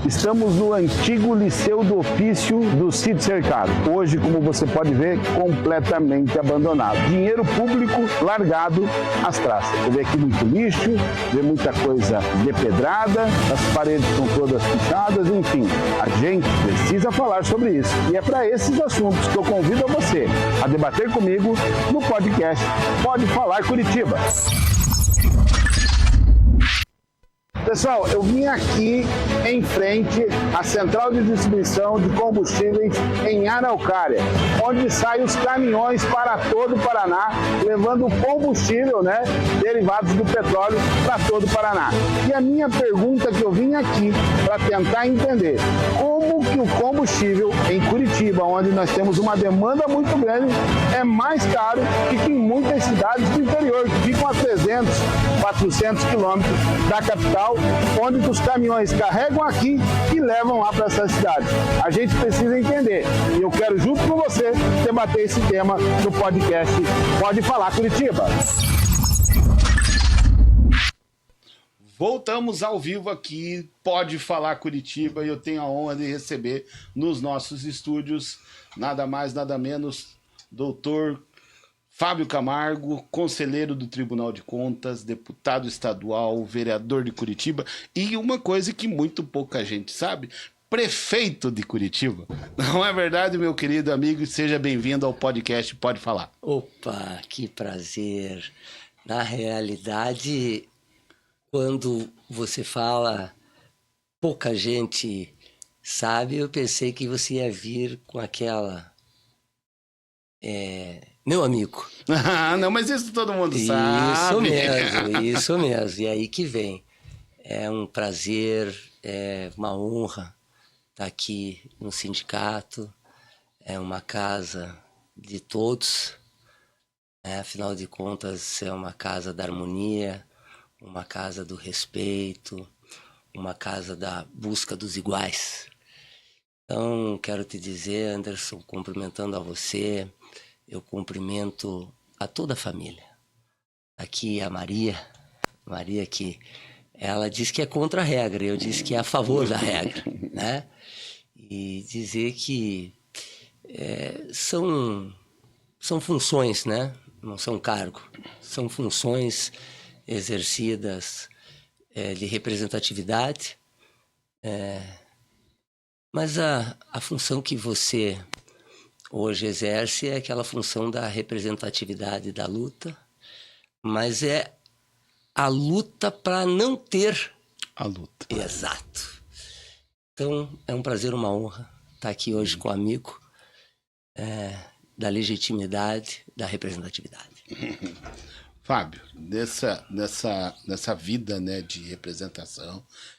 Speaker 3: Estamos no antigo Liceu do Ofício do Sítio Cercado. Hoje, como você pode ver, completamente abandonado. Dinheiro público largado às traças. Você vê aqui muito lixo, vê muita coisa depedrada, as paredes estão todas pichadas, enfim. A gente precisa falar sobre isso. E é para esses assuntos que eu convido a você a debater comigo no podcast Pode Falar Curitiba. Pessoal, eu vim aqui em frente à central de distribuição de combustíveis em Araucária, onde saem os caminhões para todo o Paraná, levando combustível, derivados do petróleo para todo o Paraná. E a minha pergunta que eu vim aqui para tentar entender, como que o combustível em Curitiba, onde nós temos uma demanda muito grande, é mais caro que em muitas cidades do interior, que ficam a 300, 400 quilômetros da capital, onde os caminhões carregam aqui e levam lá para essa cidade. A gente precisa entender. E eu quero, junto com você, debater esse tema no podcast Pode Falar Curitiba.
Speaker 1: Voltamos ao vivo aqui, Pode Falar Curitiba, e eu tenho a honra de receber nos nossos estúdios, nada mais, nada menos, doutor Fábio Camargo, conselheiro do Tribunal de Contas, deputado estadual, vereador de Curitiba, e uma coisa que muito pouca gente sabe, prefeito de Curitiba. Não é verdade, meu querido amigo? Seja bem-vindo ao podcast Pode Falar.
Speaker 4: Opa, que prazer. Na realidade, quando você fala, pouca gente sabe, eu pensei que você ia vir com aquela... Meu amigo.
Speaker 1: Não, mas isso todo mundo sabe.
Speaker 4: Isso mesmo. E aí que vem. É um prazer, é uma honra estar aqui no sindicato. É uma casa de todos. Afinal de contas, é uma casa da harmonia, uma casa do respeito, uma casa da busca dos iguais. Então, quero te dizer, Anderson, cumprimentando a você, eu cumprimento a toda a família. Aqui a Maria que ela diz que é contra a regra, eu disse que é a favor da regra, né? E dizer que são funções, né? Não são cargo, são funções exercidas de representatividade, mas a função que você hoje exerce é aquela função da representatividade da luta, mas é a luta para não ter
Speaker 1: A luta.
Speaker 4: Exato. Então, é um prazer, uma honra estar aqui hoje com o amigo da legitimidade, da representatividade.
Speaker 1: Fábio, nessa vida, né, de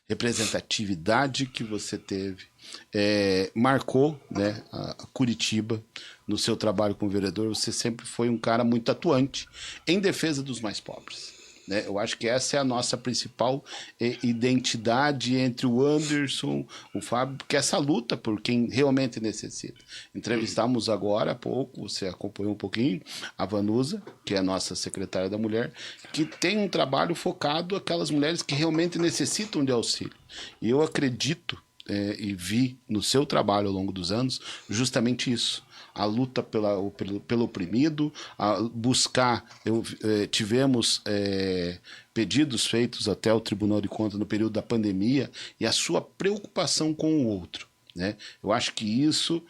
Speaker 1: representatividade que você teve, marcou, né, a Curitiba no seu trabalho como vereador. Você sempre foi um cara muito atuante em defesa dos mais pobres, né? Eu acho que essa é a nossa principal identidade entre o Anderson, o Fábio, porque essa luta por quem realmente necessita. Entrevistamos agora há pouco, você acompanhou um pouquinho, a Vanusa, que é a nossa secretária da Mulher, que tem um trabalho focado aquelas mulheres que realmente necessitam de auxílio. E eu acredito e vi no seu trabalho ao longo dos anos justamente isso. A luta pelo oprimido, a buscar... tivemos pedidos feitos até o Tribunal de Contas no período da pandemia e a sua preocupação com o outro, né? Eu acho que isso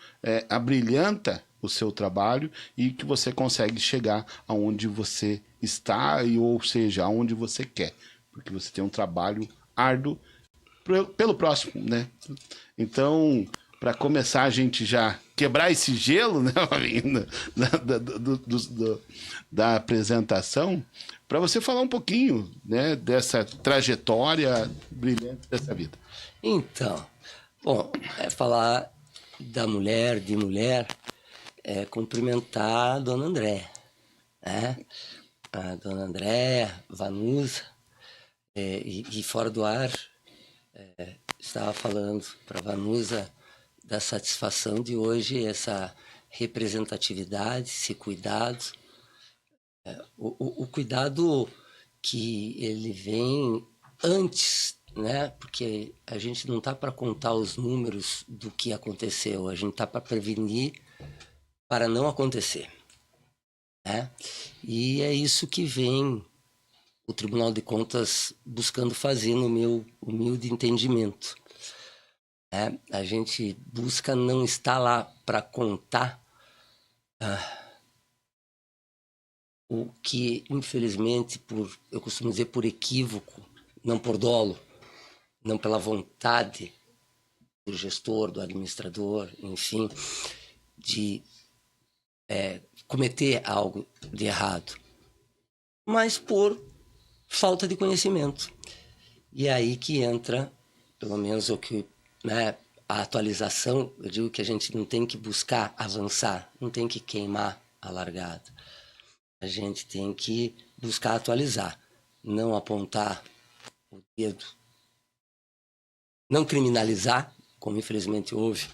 Speaker 1: abrilhanta o seu trabalho e que você consegue chegar aonde você está, ou seja, aonde você quer, porque você tem um trabalho árduo pelo próximo, né? Então, para começar a gente já quebrar esse gelo, né, da apresentação, para você falar um pouquinho, né, dessa trajetória brilhante dessa vida.
Speaker 4: Então, bom, falar da mulher, de mulher, cumprimentar a dona Andréa, né? A dona Andréa, Vanusa, e fora do ar, estava falando para a Vanusa da satisfação de hoje, essa representatividade, esse cuidado, o cuidado que ele vem antes, né? Porque a gente não está para contar os números do que aconteceu, a gente está para prevenir para não acontecer, né? E é isso que vem o Tribunal de Contas buscando fazer, no meu humilde entendimento. A gente busca não estar lá para contar o que, infelizmente, eu costumo dizer por equívoco, não por dolo, não pela vontade do gestor, do administrador, enfim, de cometer algo de errado, mas por falta de conhecimento. E é aí que entra, pelo menos o que, né, a atualização. Eu digo que a gente não tem que buscar avançar, não tem que queimar a largada. A gente tem que buscar atualizar, não apontar o dedo, não criminalizar, como infelizmente houve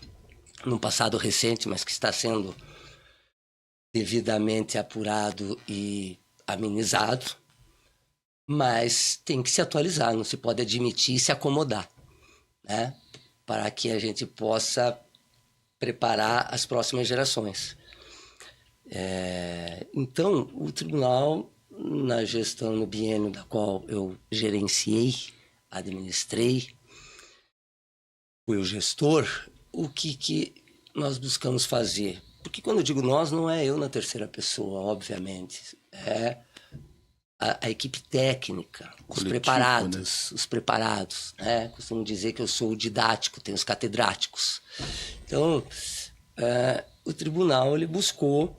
Speaker 4: num passado recente, mas que está sendo devidamente apurado e amenizado, mas tem que se atualizar, não se pode admitir e se acomodar, né? Para que a gente possa preparar as próximas gerações. Então, o tribunal, na gestão no biênio da qual eu gerenciei, administrei, fui o gestor, o que nós buscamos fazer? Porque quando eu digo nós, não é eu na terceira pessoa, obviamente, é a equipe técnica, os preparados, né? Costumo dizer que eu sou o didático, tenho os catedráticos. Então, o tribunal ele buscou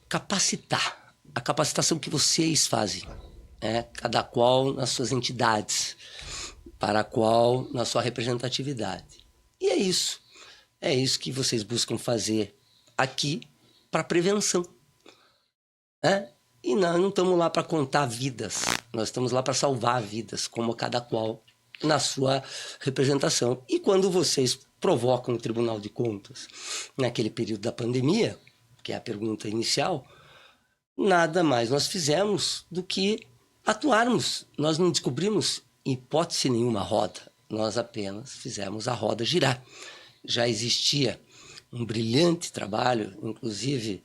Speaker 4: capacitar, a capacitação que vocês fazem, né? Cada qual nas suas entidades, para a qual na sua representatividade. E é isso que vocês buscam fazer aqui para prevenção, né? E nós não estamos lá para contar vidas, nós estamos lá para salvar vidas, como cada qual na sua representação. E quando vocês provocam o Tribunal de Contas, naquele período da pandemia, que é a pergunta inicial, nada mais nós fizemos do que atuarmos. Nós não descobrimos, em hipótese nenhuma, a roda. Nós apenas fizemos a roda girar. Já existia um brilhante trabalho, inclusive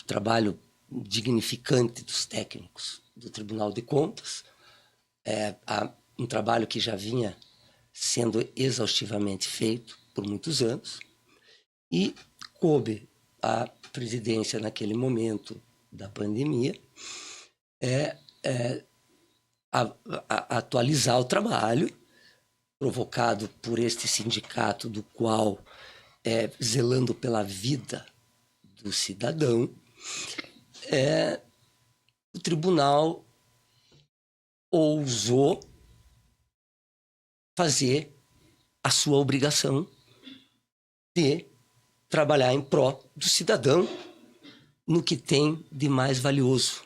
Speaker 4: trabalho dignificante dos técnicos do Tribunal de Contas, um trabalho que já vinha sendo exaustivamente feito por muitos anos, e coube à presidência naquele momento da pandemia atualizar o trabalho provocado por este sindicato do qual zelando pela vida do cidadão, o tribunal ousou fazer a sua obrigação de trabalhar em pró do cidadão no que tem de mais valioso,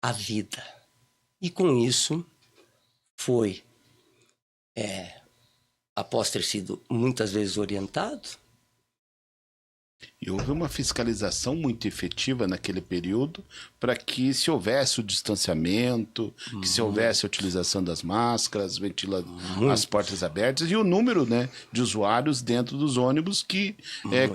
Speaker 4: a vida. E com isso foi, após ter sido muitas vezes orientado,
Speaker 1: e houve uma fiscalização muito efetiva naquele período para que se houvesse o distanciamento, que se houvesse a utilização das máscaras, as portas abertas e o número, né, de usuários dentro dos ônibus que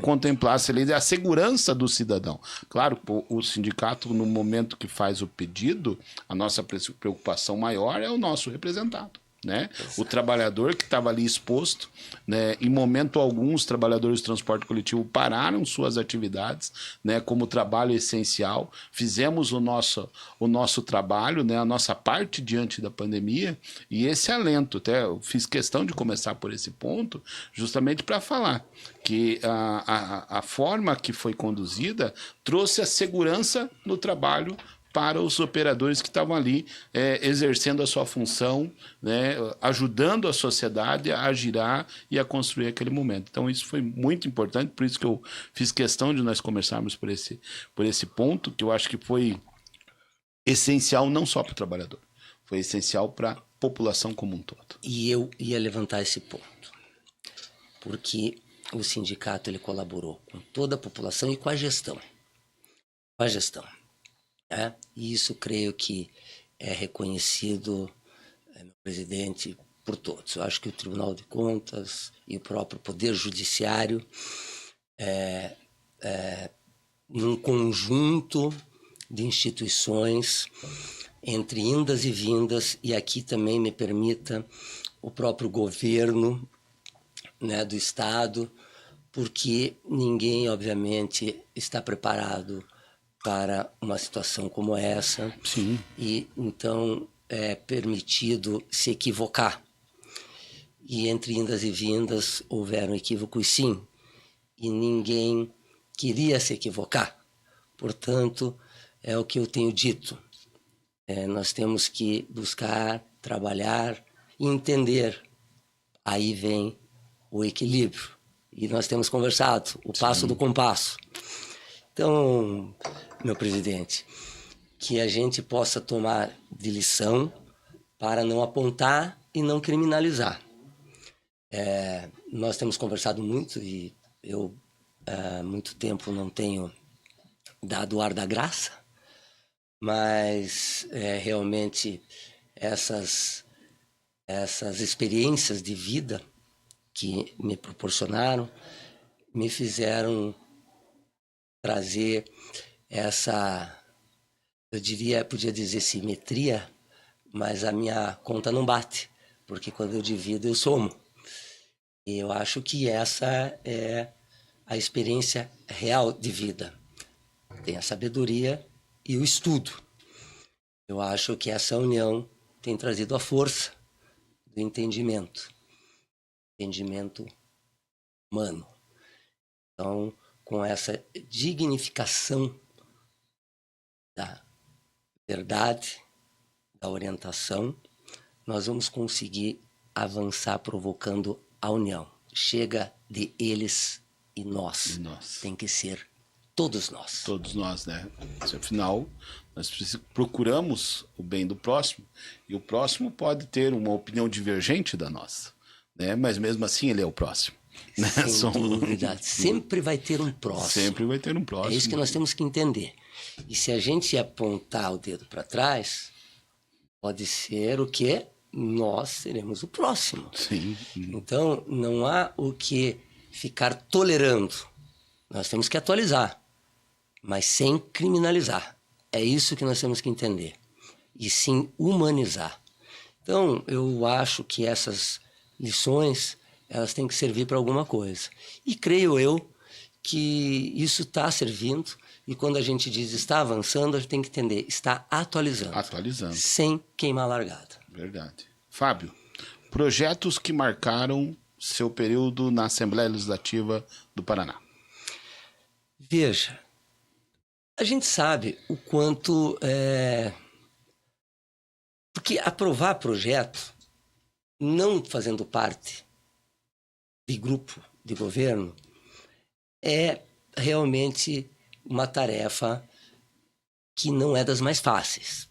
Speaker 1: contemplasse ali a segurança do cidadão. Claro, o sindicato, no momento que faz o pedido, a nossa preocupação maior é o nosso representado. Né? O trabalhador que estava ali exposto, né? Em momento algum os trabalhadores do transporte coletivo pararam suas atividades, né? Como trabalho essencial, fizemos o nosso trabalho, né? A nossa parte diante da pandemia, e esse alento, até eu fiz questão de começar por esse ponto, justamente para falar que a forma que foi conduzida trouxe a segurança no trabalho para os operadores que estavam ali exercendo a sua função, né, ajudando a sociedade a girar e a construir aquele momento. Então isso foi muito importante, por isso que eu fiz questão de nós conversarmos por esse ponto, que eu acho que foi essencial não só para o trabalhador, foi essencial para a população como um todo.
Speaker 4: E eu ia levantar esse ponto, porque o sindicato ele colaborou com toda a população e com a gestão. Com a gestão. E isso creio que é reconhecido, meu presidente, por todos. Eu acho que o Tribunal de Contas e o próprio Poder Judiciário, num conjunto de instituições, entre indas e vindas, e aqui também me permita o próprio governo, né, do Estado, porque ninguém, obviamente, está preparado para uma situação como essa.
Speaker 1: Sim.
Speaker 4: E então é permitido se equivocar. E entre indas e vindas houveram equívocos, sim, e ninguém queria se equivocar. Portanto, é o que eu tenho dito. Nós temos que buscar, trabalhar e entender. Aí vem o equilíbrio. E nós temos conversado, o passo do compasso. Então, meu presidente, que a gente possa tomar de lição para não apontar e não criminalizar. Nós temos conversado muito e eu há muito tempo não tenho dado o ar da graça, mas realmente essas experiências de vida que me proporcionaram me fizeram trazer essa, podia dizer simetria, mas a minha conta não bate, porque quando eu divido eu somo. E eu acho que essa é a experiência real de vida. Tem a sabedoria e o estudo. Eu acho que essa união tem trazido a força do entendimento humano. Então, com essa dignificação da verdade, da orientação, nós vamos conseguir avançar provocando a união. Chega de eles e nós. Tem que ser todos nós.
Speaker 1: Todos nós, né? Afinal, nós procuramos o bem do próximo, e o próximo pode ter uma opinião divergente da nossa, né? Mas mesmo assim ele é o próximo. Né?
Speaker 4: Sem dúvida. Sempre vai ter um próximo.
Speaker 1: Sempre vai ter um próximo.
Speaker 4: É isso que nós temos que entender. E se a gente apontar o dedo para trás, pode ser o quê? Nós seremos o próximo.
Speaker 1: Sim.
Speaker 4: Então, não há o que ficar tolerando. Nós temos que atualizar, mas sem criminalizar. É isso que nós temos que entender. E sim humanizar. Então, eu acho que essas lições, elas têm que servir para alguma coisa. E creio eu que isso está servindo. E quando a gente diz está avançando, a gente tem que entender, está atualizando.
Speaker 1: Atualizando.
Speaker 4: Sem queimar a largada.
Speaker 1: Verdade. Fábio, projetos que marcaram seu período na Assembleia Legislativa do Paraná.
Speaker 4: Veja, a gente sabe o quanto... Porque aprovar projeto, não fazendo parte de grupo de governo, é realmente uma tarefa que não é das mais fáceis.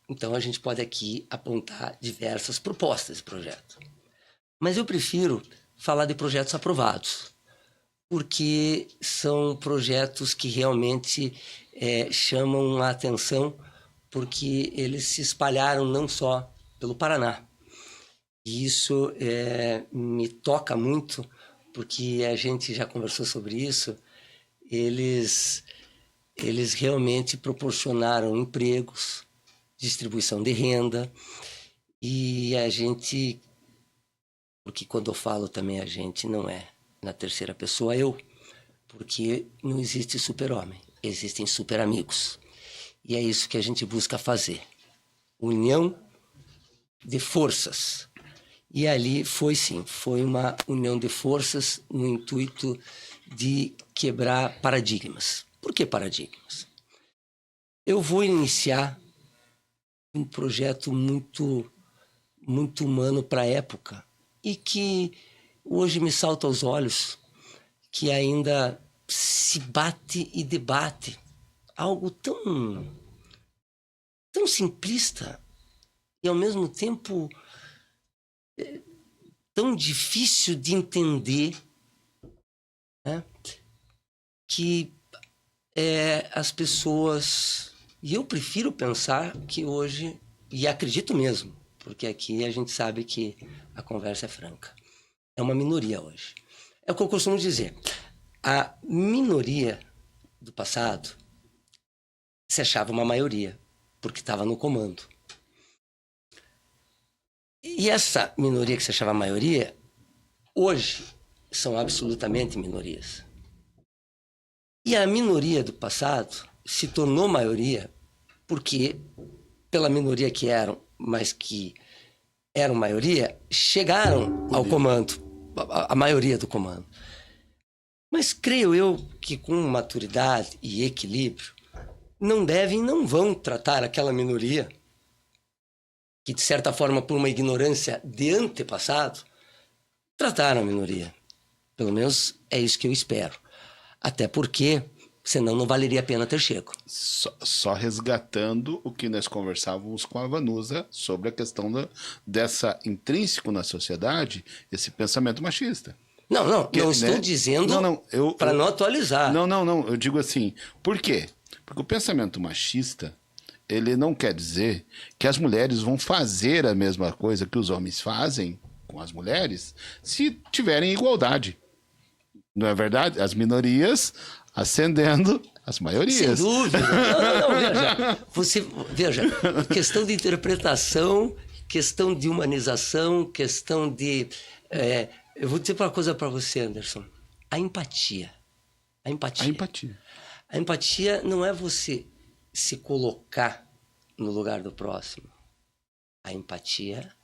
Speaker 4: Então, a gente pode aqui apontar diversas propostas de projeto. Mas eu prefiro falar de projetos aprovados, porque são projetos que realmente chamam a atenção, porque eles se espalharam não só pelo Paraná. E isso me toca muito, porque a gente já conversou sobre isso. Eles realmente proporcionaram empregos, distribuição de renda, e a gente, porque quando eu falo também a gente, não é na terceira pessoa eu, porque não existe super-homem, existem super-amigos. E é isso que a gente busca fazer. União de forças. E ali foi uma união de forças no intuito de quebrar paradigmas. Por que paradigmas? Eu vou iniciar um projeto muito, muito humano para a época e que hoje me salta aos olhos, que ainda se bate e debate. Algo tão simplista e, ao mesmo tempo, tão difícil de entender, né? Que as pessoas... E eu prefiro pensar que hoje, e acredito mesmo, porque aqui a gente sabe que a conversa é franca, é uma minoria hoje. É o que eu costumo dizer. A minoria do passado se achava uma maioria, porque estava no comando. E essa minoria que se achava maioria, hoje, são absolutamente minorias. E a minoria do passado se tornou maioria porque, pela minoria que eram, mas que eram maioria, chegaram ao comando, a maioria do comando. Mas creio eu que com maturidade e equilíbrio, não devem e não vão tratar aquela minoria que, de certa forma, por uma ignorância de antepassado, trataram a minoria. Pelo menos é isso que eu espero. Até porque, senão não valeria a pena ter chego.
Speaker 1: Só resgatando o que nós conversávamos com a Vanusa sobre a questão dessa intrínseco na sociedade, esse pensamento machista.
Speaker 4: Não estou dizendo para não atualizar.
Speaker 1: Não, eu digo assim, por quê? Porque o pensamento machista, ele não quer dizer que as mulheres vão fazer a mesma coisa que os homens fazem com as mulheres se tiverem igualdade. Não é verdade? As minorias ascendendo as maiorias.
Speaker 4: Sem dúvida. Veja, questão de interpretação, questão de humanização, questão de... eu vou dizer uma coisa para você, Anderson. A empatia. A empatia não é você se colocar no lugar do próximo. A empatia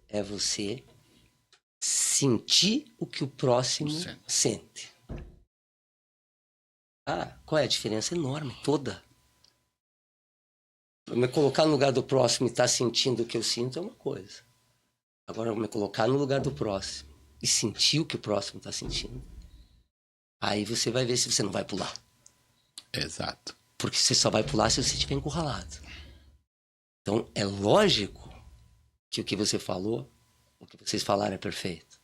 Speaker 4: é você sentir o que o próximo sente. Qual é a diferença? Enorme, toda. Me colocar no lugar do próximo e estar sentindo o que eu sinto é uma coisa. Agora, me colocar no lugar do próximo e sentir o que o próximo está sentindo, aí você vai ver se você não vai pular.
Speaker 1: Exato.
Speaker 4: Porque você só vai pular se você estiver encurralado. Então, é lógico que o que você falou, o que vocês falaram é perfeito.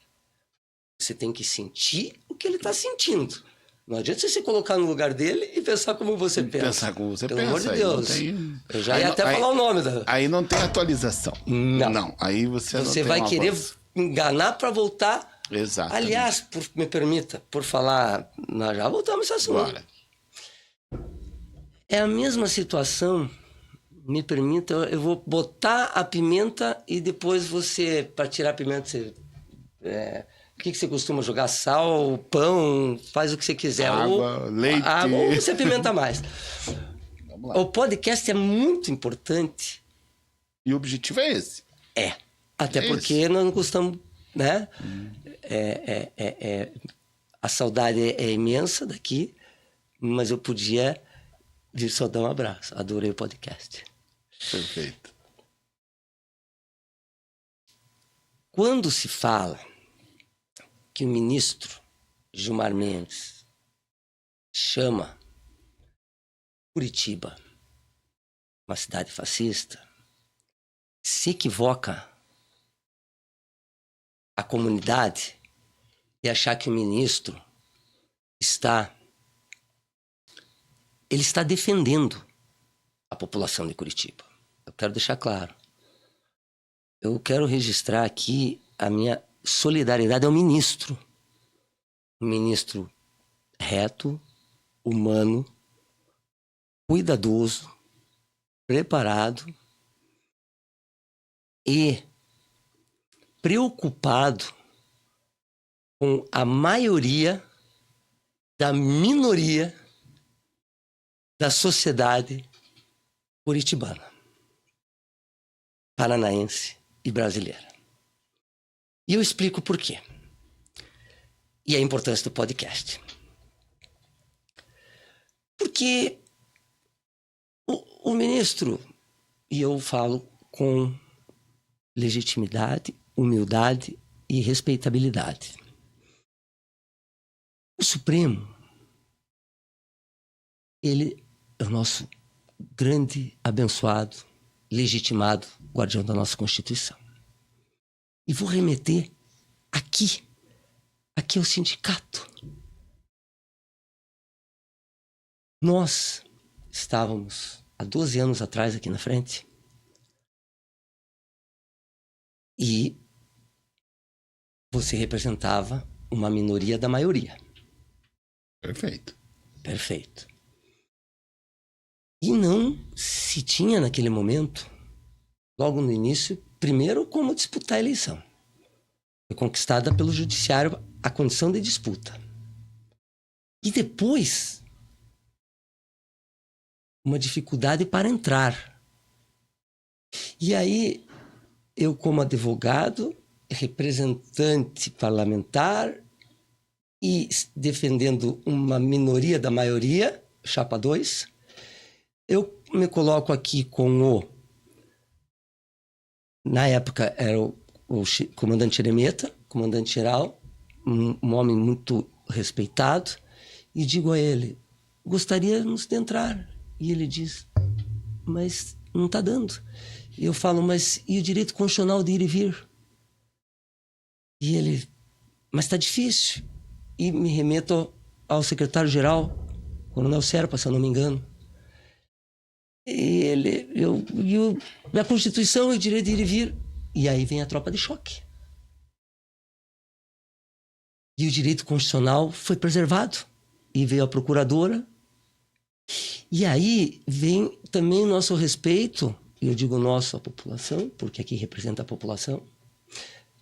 Speaker 4: Você tem que sentir o que ele está sentindo. Não adianta você se colocar no lugar dele e pensar como você pensa.
Speaker 1: Pensar como você
Speaker 4: Pelo
Speaker 1: pensa.
Speaker 4: amor de
Speaker 1: aí
Speaker 4: Deus.
Speaker 1: não tem-
Speaker 4: Eu já
Speaker 1: aí
Speaker 4: ia
Speaker 1: não-
Speaker 4: até
Speaker 1: aí-
Speaker 4: falar o nome da...
Speaker 1: Aí não tem atualização.
Speaker 4: Não.
Speaker 1: Aí você não tem
Speaker 4: vai
Speaker 1: uma
Speaker 4: querer
Speaker 1: voz.
Speaker 4: enganar para voltar.
Speaker 1: Exato.
Speaker 4: Aliás, me permita, por falar... Nós já voltamos a esse assunto.
Speaker 1: Bora.
Speaker 4: É a mesma situação... Me permita, eu vou botar a pimenta e depois você, para tirar a pimenta, você... o que você costuma jogar? Sal, pão, faz o que você quiser.
Speaker 1: Água, leite.
Speaker 4: Água, ou você pimenta mais.
Speaker 1: Vamos lá.
Speaker 4: O podcast é muito importante.
Speaker 1: E o objetivo é esse.
Speaker 4: Até
Speaker 1: É
Speaker 4: porque
Speaker 1: isso.
Speaker 4: nós não gostamos, né? A saudade é imensa daqui, mas eu podia vir só dar um abraço. Adorei o podcast.
Speaker 1: Perfeito.
Speaker 4: Quando se fala que o ministro Gilmar Mendes chama Curitiba uma cidade fascista, se equivoca a comunidade e achar que o ministro ele está defendendo a população de Curitiba. Eu quero deixar claro. Eu quero registrar aqui a minha solidariedade ao ministro. Um ministro reto, humano, cuidadoso, preparado e preocupado com a maioria da minoria da sociedade curitibana, paranaense e brasileira. E eu explico por quê. E a importância do podcast. Porque o ministro, e eu falo com legitimidade, humildade e respeitabilidade. O Supremo, ele é o nosso grande, abençoado, legitimado guardião da nossa Constituição. E vou remeter aqui ao sindicato. Nós estávamos há 12 anos atrás aqui na frente e você representava uma minoria da maioria.
Speaker 1: Perfeito.
Speaker 4: Perfeito. E não se tinha naquele momento, logo no início, primeiro como disputar a eleição. Foi conquistada pelo judiciário a condição de disputa. E depois, uma dificuldade para entrar. E aí, eu como advogado, representante parlamentar e defendendo uma minoria da maioria, chapa 2, eu me coloco aqui com na época era o comandante Eremeta, comandante-geral, um homem muito respeitado, e digo a ele, gostaríamos de entrar. E ele diz, mas não está dando. E eu falo, mas e o direito constitucional de ir e vir? E ele, mas está difícil. E me remeto ao secretário-geral, Coronel Serpa, se eu não me engano. E a Constituição e o direito de ir e vir. E aí vem a tropa de choque. E o direito constitucional foi preservado. E veio a procuradora. E aí vem também o nosso respeito, e eu digo nosso, a população, porque aqui representa a população,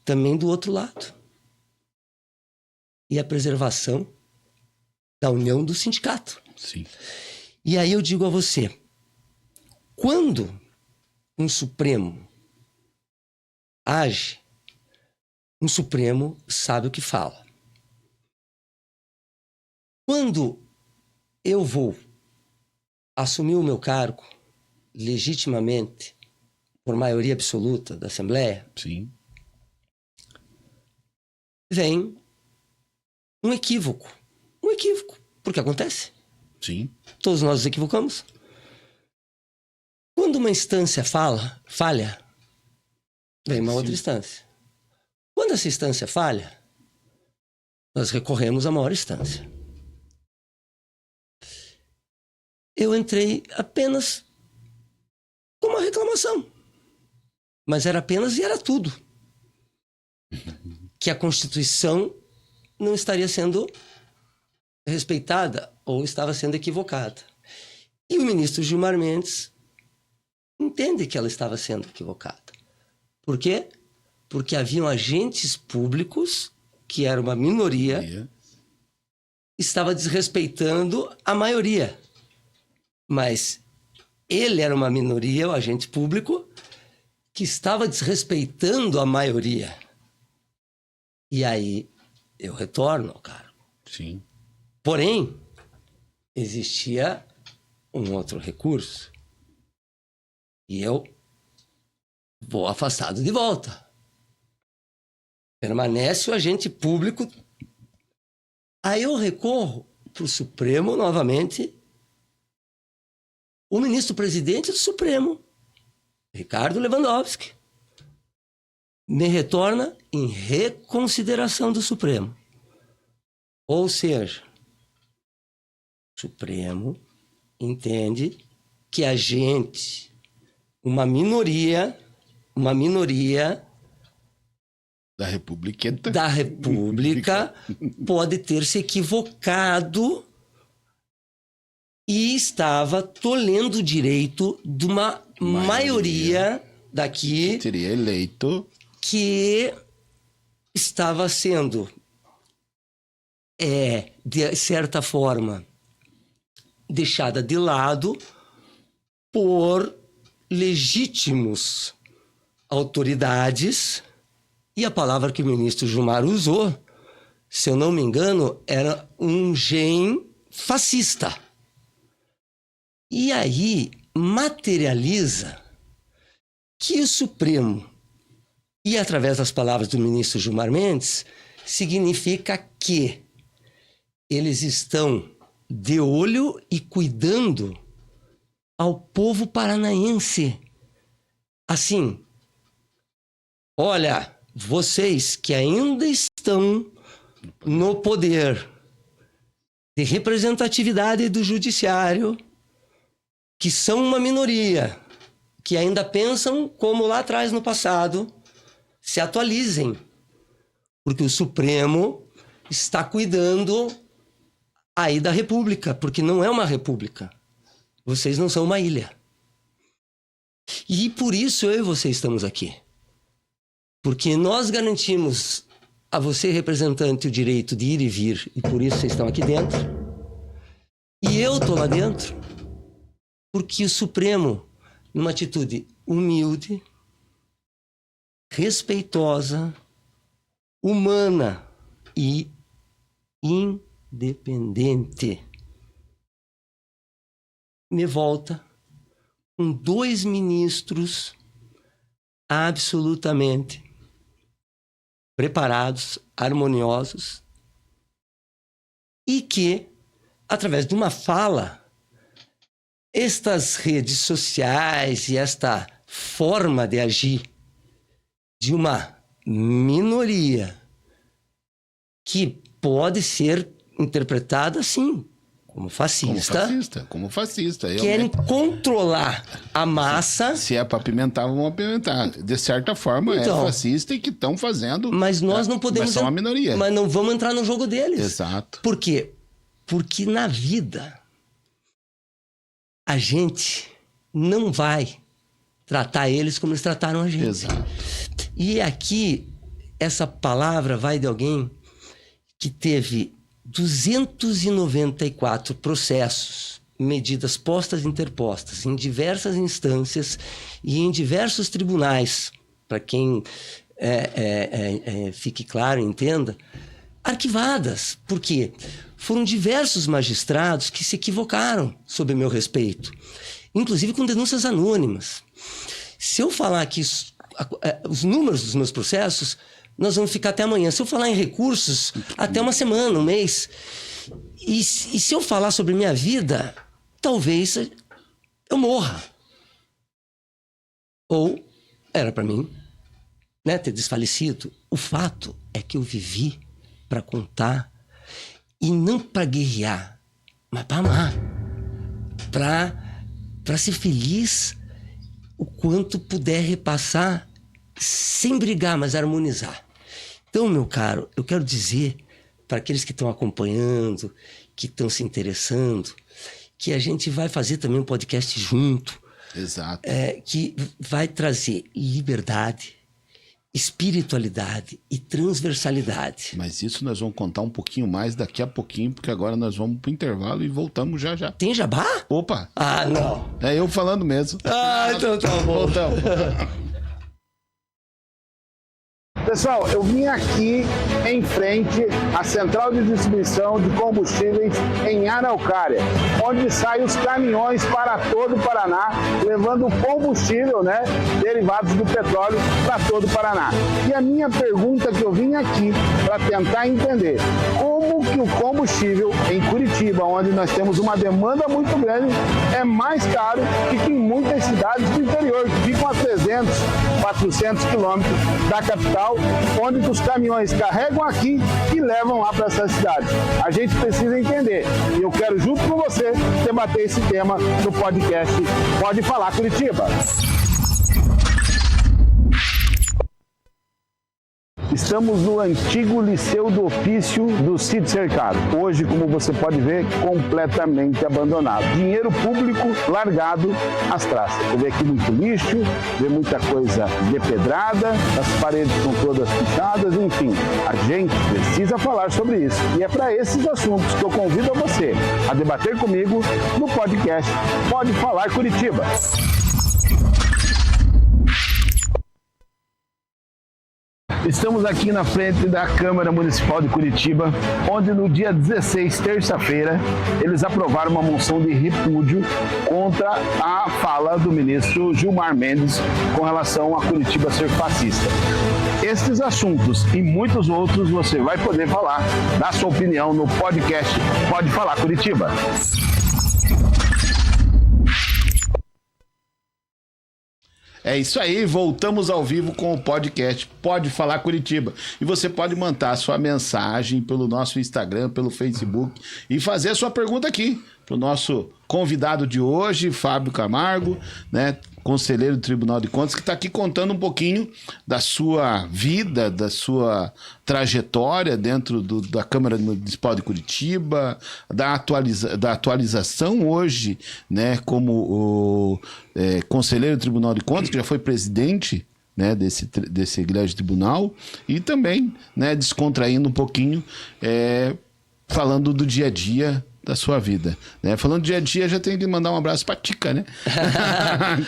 Speaker 4: também do outro lado. E a preservação da união do sindicato.
Speaker 1: Sim.
Speaker 4: E aí eu digo a você, quando um Supremo age, um Supremo sabe o que fala. Quando eu vou assumir o meu cargo legitimamente, por maioria absoluta da Assembleia,
Speaker 1: Sim.
Speaker 4: vem um equívoco. Um equívoco. Porque acontece.
Speaker 1: Sim.
Speaker 4: Todos nós nos equivocamos. Quando uma instância falha, vem uma outra instância. Quando essa instância falha, nós recorremos à maior instância. Eu entrei apenas com uma reclamação. Mas era apenas e era tudo. Que a Constituição não estaria sendo respeitada ou estava sendo equivocada. E o ministro Gilmar Mendes entende que ela estava sendo equivocada. Por quê? Porque haviam agentes públicos, que era uma minoria, estava desrespeitando a maioria. Mas ele era uma minoria, o agente público, que estava desrespeitando a maioria. E aí eu retorno ao cargo.
Speaker 1: Sim.
Speaker 4: Porém, existia um outro recurso. E eu vou afastado de volta. Permanece o agente público. Aí eu recorro para o Supremo novamente. O ministro-presidente do Supremo, Ricardo Lewandowski, me retorna em reconsideração do Supremo. Ou seja, o Supremo entende que a gente, uma minoria
Speaker 1: Da
Speaker 4: República pode ter se equivocado e estava tolhendo o direito de uma maioria daqui
Speaker 1: teria eleito
Speaker 4: que estava sendo, de certa forma, deixada de lado por legítimos autoridades. E a palavra que o ministro Gilmar usou, se eu não me engano, era um gen fascista. E aí materializa que o Supremo, e através das palavras do ministro Gilmar Mendes, significa que eles estão de olho e cuidando ao povo paranaense. Assim, olha, vocês que ainda estão no poder de representatividade do judiciário, que são uma minoria, que ainda pensam como lá atrás no passado, se atualizem, porque o Supremo está cuidando aí da República, porque não é uma república. Vocês não são uma ilha. E por isso eu e você estamos aqui. Porque nós garantimos a você, representante, o direito de ir e vir, e por isso vocês estão aqui dentro. E eu estou lá dentro porque o Supremo, numa atitude humilde, respeitosa, humana e independente, me volta com 2 ministros absolutamente preparados, harmoniosos, e que, através de uma fala, estas redes sociais e esta forma de agir de uma minoria que pode ser interpretada assim, como fascista.
Speaker 1: Como fascista.
Speaker 4: Querem controlar a massa.
Speaker 1: Se é para apimentar, vão apimentar. De certa forma, então, é fascista e que estão fazendo.
Speaker 4: Mas nós não podemos.
Speaker 1: Mas são uma minoria.
Speaker 4: Mas não vamos entrar no jogo deles.
Speaker 1: Exato.
Speaker 4: Por quê? Porque na vida a gente não vai tratar eles como eles trataram a gente.
Speaker 1: Exato.
Speaker 4: E aqui, essa palavra vai de alguém que teve 294 processos, medidas postas e interpostas em diversas instâncias e em diversos tribunais, para quem fique claro e entenda, arquivadas. Por quê? Foram diversos magistrados que se equivocaram sob meu respeito, inclusive com denúncias anônimas. Se eu falar aqui os números dos meus processos, nós vamos ficar até amanhã. Se eu falar em recursos, até uma semana, um mês. E se eu falar sobre minha vida, talvez eu morra. Ou era para mim, né, ter desfalecido. O fato é que eu vivi para contar, e não para guerrear, mas para amar, para ser feliz o quanto puder repassar, sem brigar, mas harmonizar. Então, meu caro, eu quero dizer para aqueles que estão acompanhando, que estão se interessando, que a gente vai fazer também um podcast junto.
Speaker 1: Exato.
Speaker 4: Que vai trazer liberdade, espiritualidade e transversalidade.
Speaker 1: Mas isso nós vamos contar um pouquinho mais daqui a pouquinho, porque agora nós vamos pro intervalo e voltamos já já.
Speaker 4: Tem jabá?
Speaker 1: Opa!
Speaker 4: Ah, não.
Speaker 1: É eu falando mesmo.
Speaker 4: Ah, então tá bom.
Speaker 1: Voltamos.
Speaker 3: Pessoal, eu vim aqui em frente à central de distribuição de combustíveis em Araucária, onde saem os caminhões para todo o Paraná, levando combustível, né, derivados do petróleo para todo o Paraná. E a minha pergunta que eu vim aqui para tentar entender, como que o combustível em Curitiba, onde nós temos uma demanda muito grande, é mais caro que em muitas cidades do interior, que ficam a 300, 400 quilômetros da capital, onde os caminhões carregam aqui e levam lá para essa cidade. A gente precisa entender. E eu quero, junto com você, debater esse tema no podcast Pode Falar Curitiba. Estamos no antigo Liceu do Ofício do Cid Cercado. Hoje, como você pode ver, completamente abandonado. Dinheiro público largado às traças. Você vê aqui muito lixo, vê muita coisa depedrada, as paredes estão todas pichadas, enfim. A gente precisa falar sobre isso. E é para esses assuntos que eu convido a você a debater comigo no podcast Pode Falar Curitiba. Estamos aqui na frente da Câmara Municipal de Curitiba, onde no dia 16, terça-feira, eles aprovaram uma moção de repúdio contra a fala do ministro Gilmar Mendes com relação a Curitiba ser fascista. Estes assuntos e muitos outros você vai poder falar, dar sua opinião no podcast Pode Falar Curitiba.
Speaker 1: É isso aí, voltamos ao vivo com o podcast Pode Falar Curitiba. E você pode mandar sua mensagem pelo nosso Instagram, pelo Facebook e fazer a sua pergunta aqui para o nosso convidado de hoje, Fábio Camargo, né, conselheiro do Tribunal de Contas, que está aqui contando um pouquinho da sua vida, da sua trajetória dentro da Câmara Municipal de Curitiba, da atualização hoje, né, como conselheiro do Tribunal de Contas, que já foi presidente, né, desse grande tribunal, e também, né, descontraindo um pouquinho, falando do dia a dia da sua vida, né? Falando dia a dia, já tenho que mandar um abraço pra Tica, né?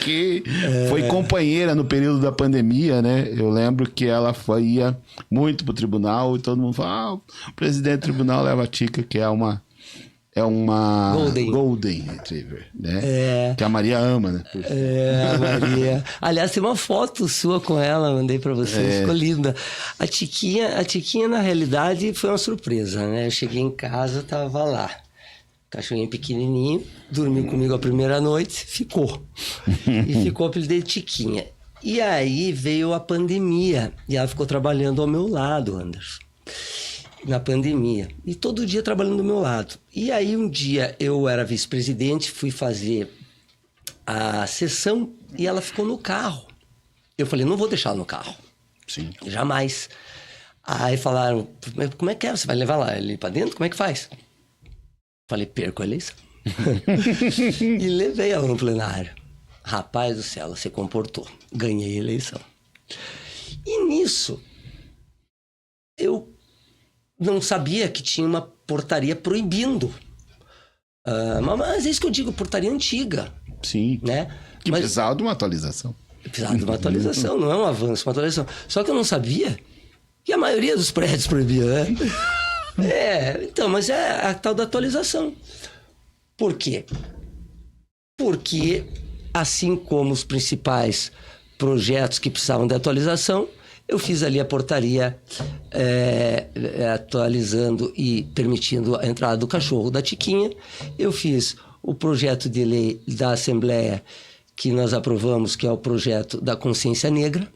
Speaker 1: Que foi companheira no período da pandemia, né? Eu lembro que ela ia muito pro tribunal e todo mundo fala, o presidente do tribunal leva a Tica, que é uma Golden Retriever, né? Que a Maria ama, né?
Speaker 4: A Maria. Aliás, tem uma foto sua com ela, mandei pra você, ficou linda. A Tiquinha, na realidade, foi uma surpresa, né? Eu cheguei em casa, tava lá. Cachorrinho pequenininho, dormiu comigo a primeira noite, ficou. E ficou o apelido de Tiquinha. E aí veio a pandemia, e ela ficou trabalhando ao meu lado, Anderson. Na pandemia. E todo dia trabalhando do meu lado. E aí um dia eu era vice-presidente, fui fazer a sessão e ela ficou no carro. Eu falei, não vou deixar ela no carro.
Speaker 1: Sim.
Speaker 4: Jamais. Aí falaram, como é que é? Você vai levar lá ele pra dentro? Como é que faz? Falei, perco a eleição. E levei ela no plenário. Rapaz do céu, ela se comportou. Ganhei a eleição. E nisso, eu não sabia que tinha uma portaria proibindo. Mas é isso que eu digo, portaria antiga.
Speaker 1: Sim.
Speaker 4: Né?
Speaker 1: Que precisava de uma atualização.
Speaker 4: Precisava de uma atualização, não é um avanço, uma atualização. Só que eu não sabia que a maioria dos prédios proibia, né? Então, mas é a tal da atualização. Por quê? Porque, assim como os principais projetos que precisavam de atualização, eu fiz ali a portaria atualizando e permitindo a entrada do cachorro da Tiquinha. Eu fiz o projeto de lei da Assembleia que nós aprovamos, que é o projeto da consciência negra.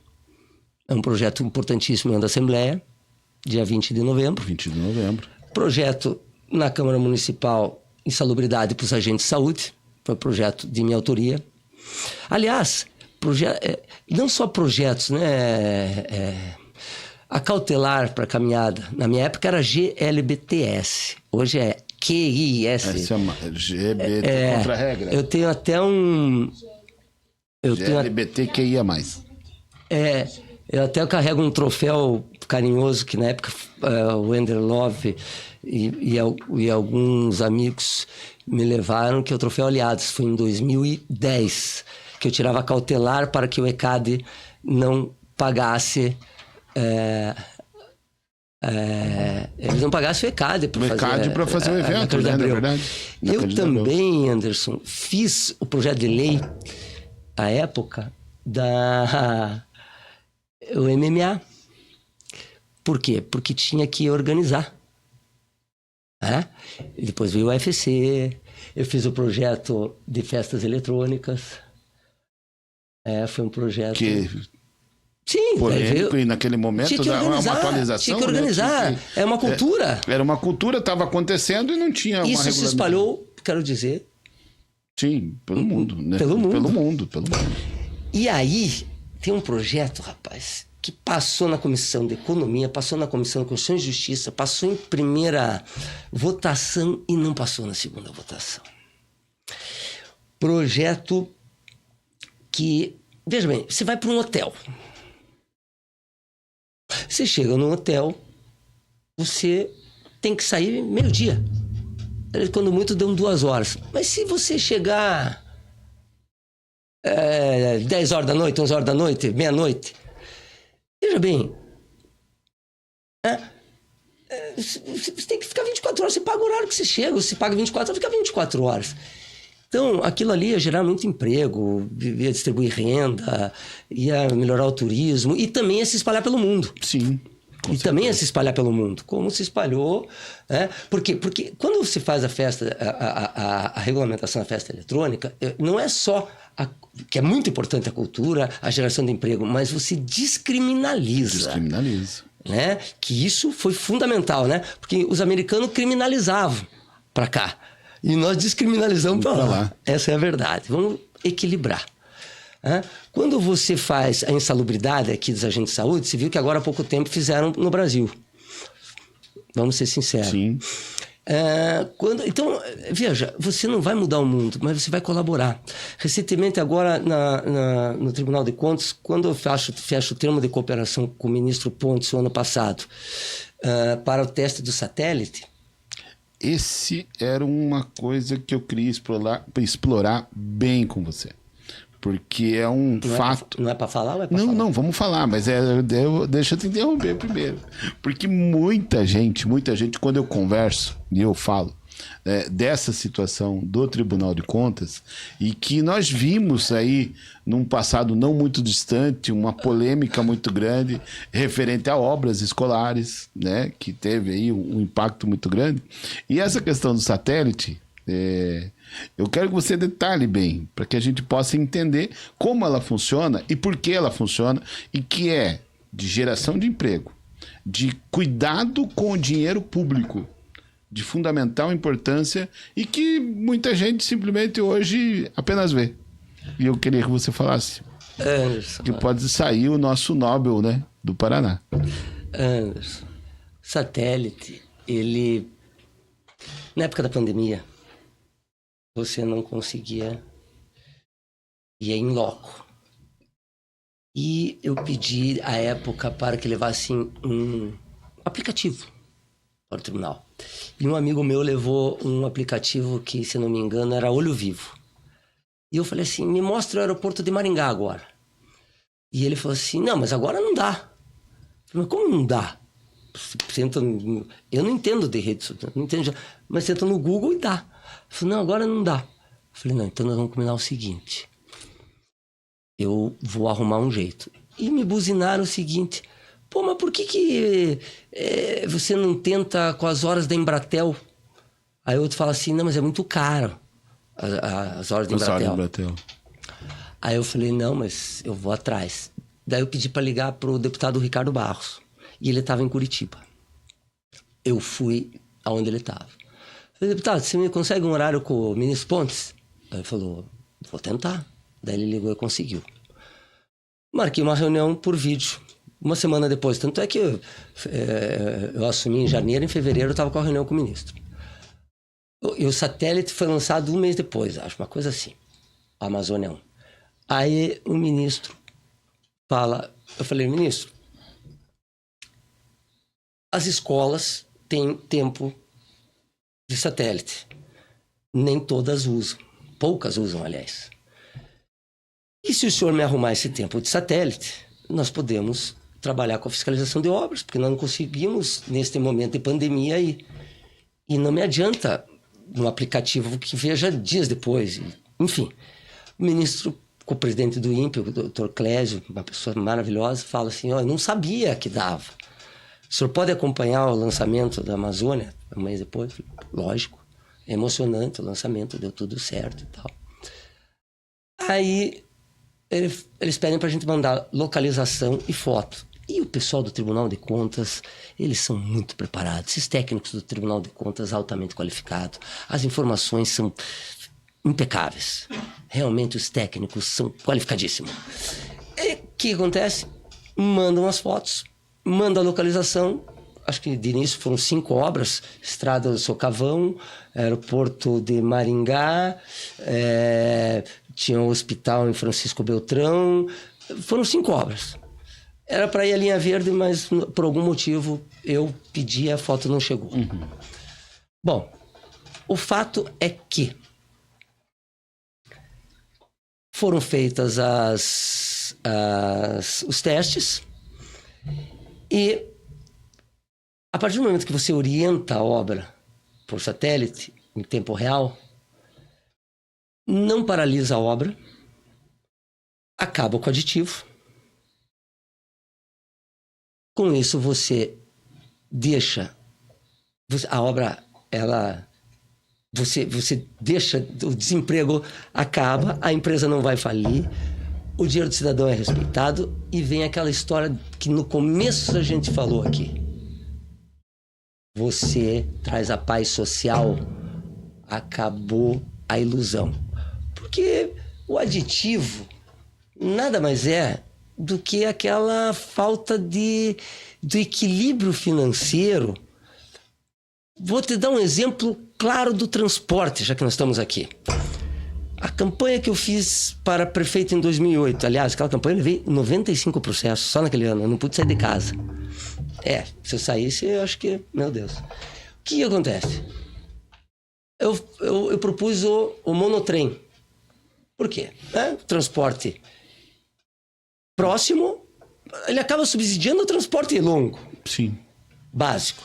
Speaker 4: É um projeto importantíssimo da Assembleia. dia 20 de novembro.
Speaker 1: 20 de novembro.
Speaker 4: Projeto na Câmara Municipal, insalubridade para os agentes de saúde. Foi um projeto de minha autoria. Aliás, não só projetos, né? A cautelar para caminhada, na minha época era GLBTS. Hoje é QIS.
Speaker 1: Essa é uma LGBT contra a regra.
Speaker 4: Eu tenho até um...
Speaker 1: LGBTQIA+.
Speaker 4: Eu até carrego um troféu carinhoso que na época o Ender Love e alguns amigos me levaram, que é o troféu Aliados. Foi em 2010 que eu tirava cautelar para que o ECAD não pagasse... eles não pagassem o ECAD para fazer
Speaker 1: o evento, né? Na verdade.
Speaker 4: Eu também, Anderson, fiz o projeto de lei à época o MMA. Por quê? Porque tinha que organizar. E depois veio o UFC, eu fiz o projeto de festas eletrônicas. Foi um projeto... Sim,
Speaker 1: polêmico, e naquele momento uma atualização.
Speaker 4: Tinha que organizar.
Speaker 1: Né?
Speaker 4: É uma cultura.
Speaker 1: Era uma cultura, estava acontecendo e não tinha uma
Speaker 4: Isso se espalhou, quero dizer.
Speaker 1: Sim, pelo mundo. Né?
Speaker 4: Pelo mundo.
Speaker 1: E
Speaker 4: aí, tem um projeto, rapaz, que passou na Comissão de Economia, passou na Comissão de Constituição e Justiça, passou em primeira votação e não passou na segunda votação. Projeto que... Veja bem, você vai para um hotel. Você chega no hotel, você tem que sair meio-dia. Quando muito, dão 2 horas. Mas se você chegar 10 horas da noite, 11 horas da noite, meia-noite, veja bem, você tem que ficar 24 horas. Você paga o horário que você chega. Você paga 24 horas, fica 24 horas. Então, aquilo ali ia gerar muito emprego, ia distribuir renda, ia melhorar o turismo e também ia se espalhar pelo mundo.
Speaker 1: Sim.
Speaker 4: Também ia se espalhar pelo mundo, como se espalhou. Por quê? Porque quando você faz a festa, a regulamentação da festa eletrônica, não é só que é muito importante a cultura, a geração de emprego, mas você descriminaliza. Né? Que isso foi fundamental, né? Porque os americanos criminalizavam para cá. E nós descriminalizamos para lá. Essa é a verdade. Vamos equilibrar. Quando você faz a insalubridade aqui dos agentes de saúde, você viu que agora há pouco tempo fizeram no Brasil. Vamos ser sinceros.
Speaker 1: Sim.
Speaker 4: Então, veja, você não vai mudar o mundo, mas você vai colaborar. Recentemente, agora, no Tribunal de Contas, quando eu fecho o termo de cooperação com o ministro Pontes, o ano passado, para o teste do satélite...
Speaker 1: Esse era uma coisa que eu queria explorar bem com você. Porque é um fato...
Speaker 4: Não é para falar ou é para falar?
Speaker 1: Não, vamos falar, mas deixa eu te interromper primeiro. Porque muita gente, quando eu converso e eu falo dessa situação do Tribunal de Contas, e que nós vimos aí, num passado não muito distante, uma polêmica muito grande referente a obras escolares, né, que teve aí um impacto muito grande. E essa questão do satélite, eu quero que você detalhe bem, para que a gente possa entender como ela funciona e por que ela funciona, e que é de geração de emprego, de cuidado com o dinheiro público, de fundamental importância, e que muita gente simplesmente hoje apenas vê. E eu queria que você falasse que pode sair o nosso Nobel, né, do Paraná.
Speaker 4: Anderson, satélite, ele... Na época da pandemia, você não conseguia ir em loco. E eu pedi, à época, para que levassem um aplicativo para o tribunal. E um amigo meu levou um aplicativo que, se não me engano, era Olho Vivo. E eu falei assim, me mostra o aeroporto de Maringá agora. E ele falou assim, não, mas agora não dá. Eu falei, mas como não dá? Eu não entendo de redes sociais, não entendo, mas você entra no Google e dá. Eu falei, não, agora não dá. Eu falei, não, então nós vamos combinar o seguinte. Eu vou arrumar um jeito. E me buzinaram o seguinte... Pô, mas por que você não tenta com as horas da Embratel? Aí outro fala assim, não, mas é muito caro as horas da Embratel. Aí eu falei, não, mas eu vou atrás. Daí eu pedi para ligar pro deputado Ricardo Barros. E ele estava em Curitiba. eu fui aonde ele estava. Falei, deputado, você me consegue um horário com o ministro Pontes? Aí ele falou, vou tentar. Daí ele ligou e conseguiu. Marquei uma reunião por vídeo. Uma semana depois. Tanto é que eu assumi em janeiro, em fevereiro eu estava com a reunião com o ministro. E o satélite foi lançado um mês depois, acho, uma coisa assim. A Amazônia 1. Aí o ministro fala... Eu falei, ministro, as escolas têm tempo de satélite. Nem todas usam. Poucas usam, aliás. E se o senhor me arrumar esse tempo de satélite, nós podemos trabalhar com a fiscalização de obras, porque nós não conseguimos, neste momento de pandemia, aí. E não me adianta um aplicativo que veja dias depois. Enfim, o ministro, com o presidente do INPE, o doutor Clésio, uma pessoa maravilhosa, fala assim, eu não sabia que dava. O senhor pode acompanhar o lançamento da Amazônia um mês depois? Lógico, é emocionante o lançamento, deu tudo certo e tal. Aí eles pedem pra gente mandar localização e foto. E o pessoal do Tribunal de Contas, eles são muito preparados. Esses técnicos do Tribunal de Contas altamente qualificados. As informações são impecáveis. Realmente os técnicos são qualificadíssimos. E o que acontece? Mandam as fotos, mandam a localização. Acho que de início foram 5 obras. Estrada do Socavão, Aeroporto de Maringá, tinha um hospital em Francisco Beltrão. Foram 5 obras. Era para ir a linha verde, mas por algum motivo eu pedi, a foto não chegou. Uhum. Bom, o fato é que foram feitas os testes e a partir do momento que você orienta a obra por satélite, em tempo real, não paralisa a obra, acaba com o aditivo. Com isso, você deixa a obra, você deixa, o desemprego acaba, a empresa não vai falir, o dinheiro do cidadão é respeitado e vem aquela história que no começo a gente falou aqui. Você traz a paz social, acabou a ilusão. Porque o aditivo nada mais é do que aquela falta do equilíbrio financeiro. Vou te dar um exemplo claro do transporte, já que nós estamos aqui. A campanha que eu fiz para prefeito em 2008, aliás, aquela campanha eu levei 95 processos só naquele ano, eu não pude sair de casa. Se eu saísse, eu acho que... Meu Deus. O que acontece? Eu propus o monotrem. Por quê? Transporte próximo, ele acaba subsidiando o transporte longo.
Speaker 1: Sim.
Speaker 4: Básico.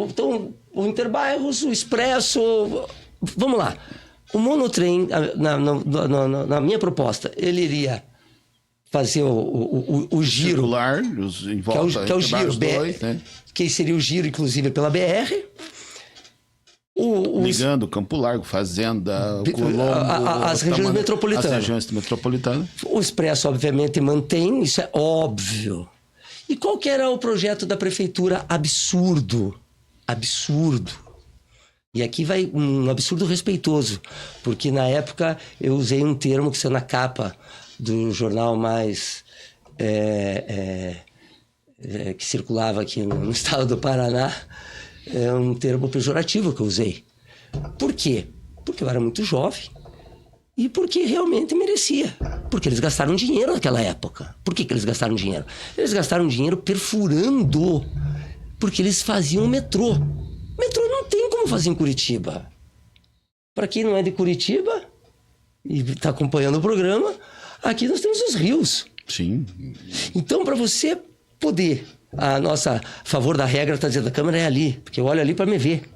Speaker 4: Então, o Interbairros, o Expresso... Vamos lá. O monotrem, na minha proposta, ele iria fazer o giro...
Speaker 1: Circular, em volta,
Speaker 4: que é o giro,
Speaker 1: dois, né?
Speaker 4: Que seria o giro, inclusive, pela BR...
Speaker 1: Ligando Campo Largo, Fazenda, Colombo...
Speaker 4: As regiões metropolitanas.
Speaker 1: As regiões metropolitanas.
Speaker 4: O Expresso, obviamente, mantém, isso é óbvio. E qual que era o projeto da prefeitura? Absurdo. Absurdo. E aqui vai um absurdo respeitoso, porque na época eu usei um termo que saiu na capa do jornal mais... que circulava aqui no estado do Paraná. É um termo pejorativo que eu usei. Por quê? Porque eu era muito jovem e porque realmente merecia. Porque eles gastaram dinheiro naquela época. Por que eles gastaram dinheiro? Eles gastaram dinheiro perfurando, porque eles faziam metrô. Metrô não tem como fazer em Curitiba. Para quem não é de Curitiba e está acompanhando o programa, aqui nós temos os rios.
Speaker 1: Sim.
Speaker 4: Então, para você poder... A nossa favor da regra está dizendo, a câmera é ali, porque eu olho ali para me ver.